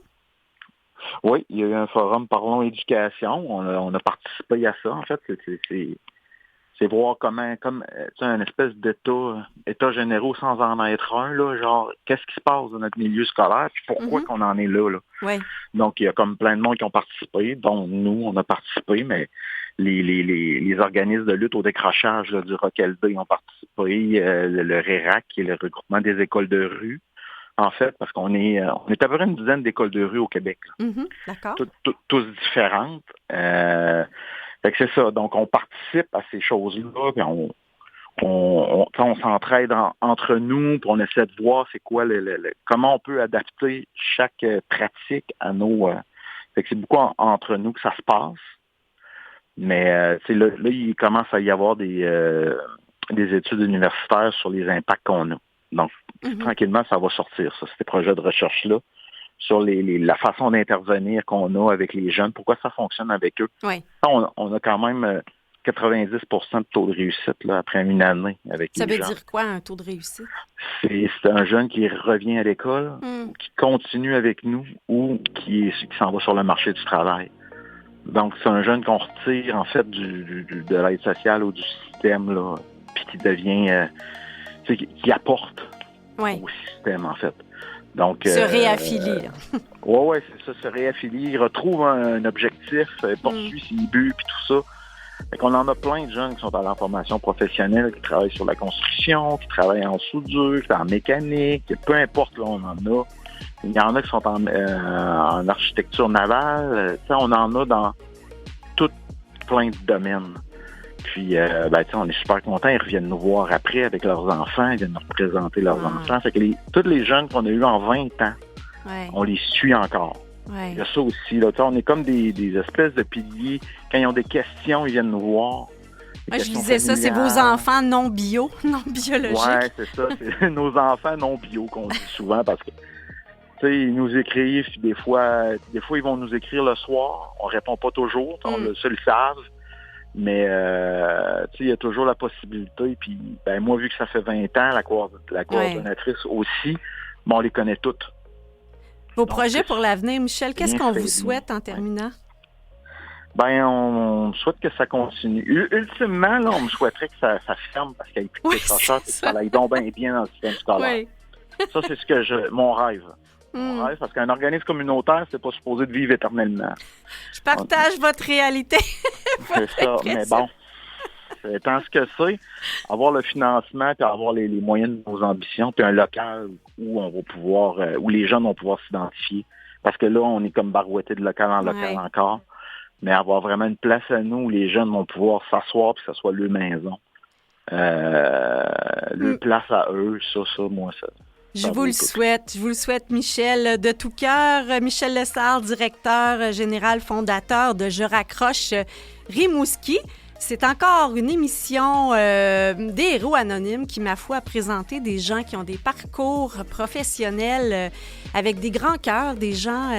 D: Oui, il y a eu un forum Parlons Éducation. On a participé à ça, en fait. C'est voir comment, comme un espèce d'état généraux sans en être un, là, genre, qu'est-ce qui se passe dans notre milieu scolaire, puis pourquoi qu'on en est là.
A: Oui.
D: Donc, il y a comme plein de monde qui ont participé, dont nous, on a participé, mais les organismes de lutte au décrochage là, du ROC-LD ont participé, le RERAC, qui est le regroupement des écoles de rue, en fait, parce qu'on est à peu près une dizaine d'écoles de rue au Québec.
A: D'accord.
D: Tous différentes. Fait que c'est ça. Donc, on participe à ces choses-là, puis on s'entraide entre nous, puis on essaie de voir c'est quoi comment on peut adapter chaque pratique à nos... fait que c'est beaucoup entre nous que ça se passe. Mais là, il commence à y avoir des études universitaires sur les impacts qu'on a. Donc, tranquillement, ça va sortir, ça, ces projets de recherche-là, sur la façon d'intervenir qu'on a avec les jeunes, pourquoi ça fonctionne avec eux.
A: Oui.
D: On a quand même 90% de taux de réussite là, après une année avec les gens.
A: Ça veut dire quoi, un taux de réussite?
D: C'est un jeune qui revient à l'école, qui continue avec nous ou qui s'en va sur le marché du travail. Donc, c'est un jeune qu'on retire, en fait, de l'aide sociale ou du système, là, puis qui devient... qui apporte au système, en fait. Donc,
A: se réaffilier.
D: Oui, c'est ça, se réaffilier. Il retrouve un objectif, poursuit ses buts, puis tout ça. Fait qu'on en a plein de jeunes qui sont dans la formation professionnelle, qui travaillent sur la construction, qui travaillent en soudure, en mécanique, peu importe, là, on en a. Il y en a qui sont en architecture navale. On en a dans tout plein de domaines. Puis, on est super contents. Ils reviennent nous voir après avec leurs enfants. Ils viennent nous représenter leurs enfants. Fait que tous les jeunes qu'on a eus en 20 ans, on les suit encore. Il y a ça aussi. Là, on est comme des espèces de piliers. Quand ils ont des questions, ils viennent nous voir.
A: Moi, je disais ça, c'est vos enfants non bio, non biologiques.
D: Oui, c'est ça. C'est nos enfants non bio qu'on dit souvent parce que ils nous écrivent, puis des fois, ils vont nous écrire le soir. On répond pas toujours. Ça, ils le savent. Mais, il y a toujours la possibilité. Puis, moi, vu que ça fait 20 ans, la coordonnatrice aussi, on les connaît toutes.
A: Vos projets pour l'avenir, Michel, qu'est-ce qu'on vous souhaite en terminant?
D: Ben, on souhaite que ça continue. Ultimement, là, on me souhaiterait que ça ferme parce qu'il n'y ait plus de décrocheurs et que ça aille donc bien dans le système scolaire. Oui. Ça, c'est mon rêve. Mon rêve, parce qu'un organisme communautaire, c'est pas supposé de vivre éternellement.
A: Je partage votre réalité.
D: C'est ça, mais bon. Étant ce que c'est, avoir le financement, puis avoir les moyens de nos ambitions, puis un local où on va pouvoir, où les jeunes vont pouvoir s'identifier. Parce que là, on est comme barouetté de local en local encore. Mais avoir vraiment une place à nous où les jeunes vont pouvoir s'asseoir puis que ce soit leur maison. Leur place à eux, moi, ça.
A: Je vous le souhaite, Michel, de tout cœur. Michel Lessard, directeur général fondateur de Je raccroche Rimouski. C'est encore une émission des héros anonymes qui, ma foi, a présenté des gens qui ont des parcours professionnels avec des grands cœurs, des gens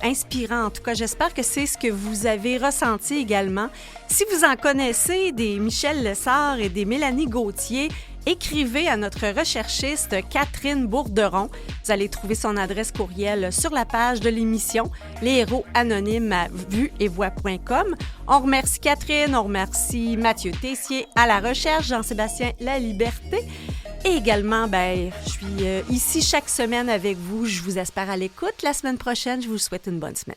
A: inspirants. En tout cas, j'espère que c'est ce que vous avez ressenti également. Si vous en connaissez des Michel Lessard et des Mélanie Gauthier, écrivez à notre recherchiste Catherine Bourderon. Vous allez trouver son adresse courriel sur la page de l'émission Les héros anonymes à vuesetvoix.com. On remercie Catherine, on remercie Mathieu Tessier à la recherche, Jean-Sébastien Laliberté. Et également, je suis ici chaque semaine avec vous. Je vous espère à l'écoute. La semaine prochaine, je vous souhaite une bonne semaine.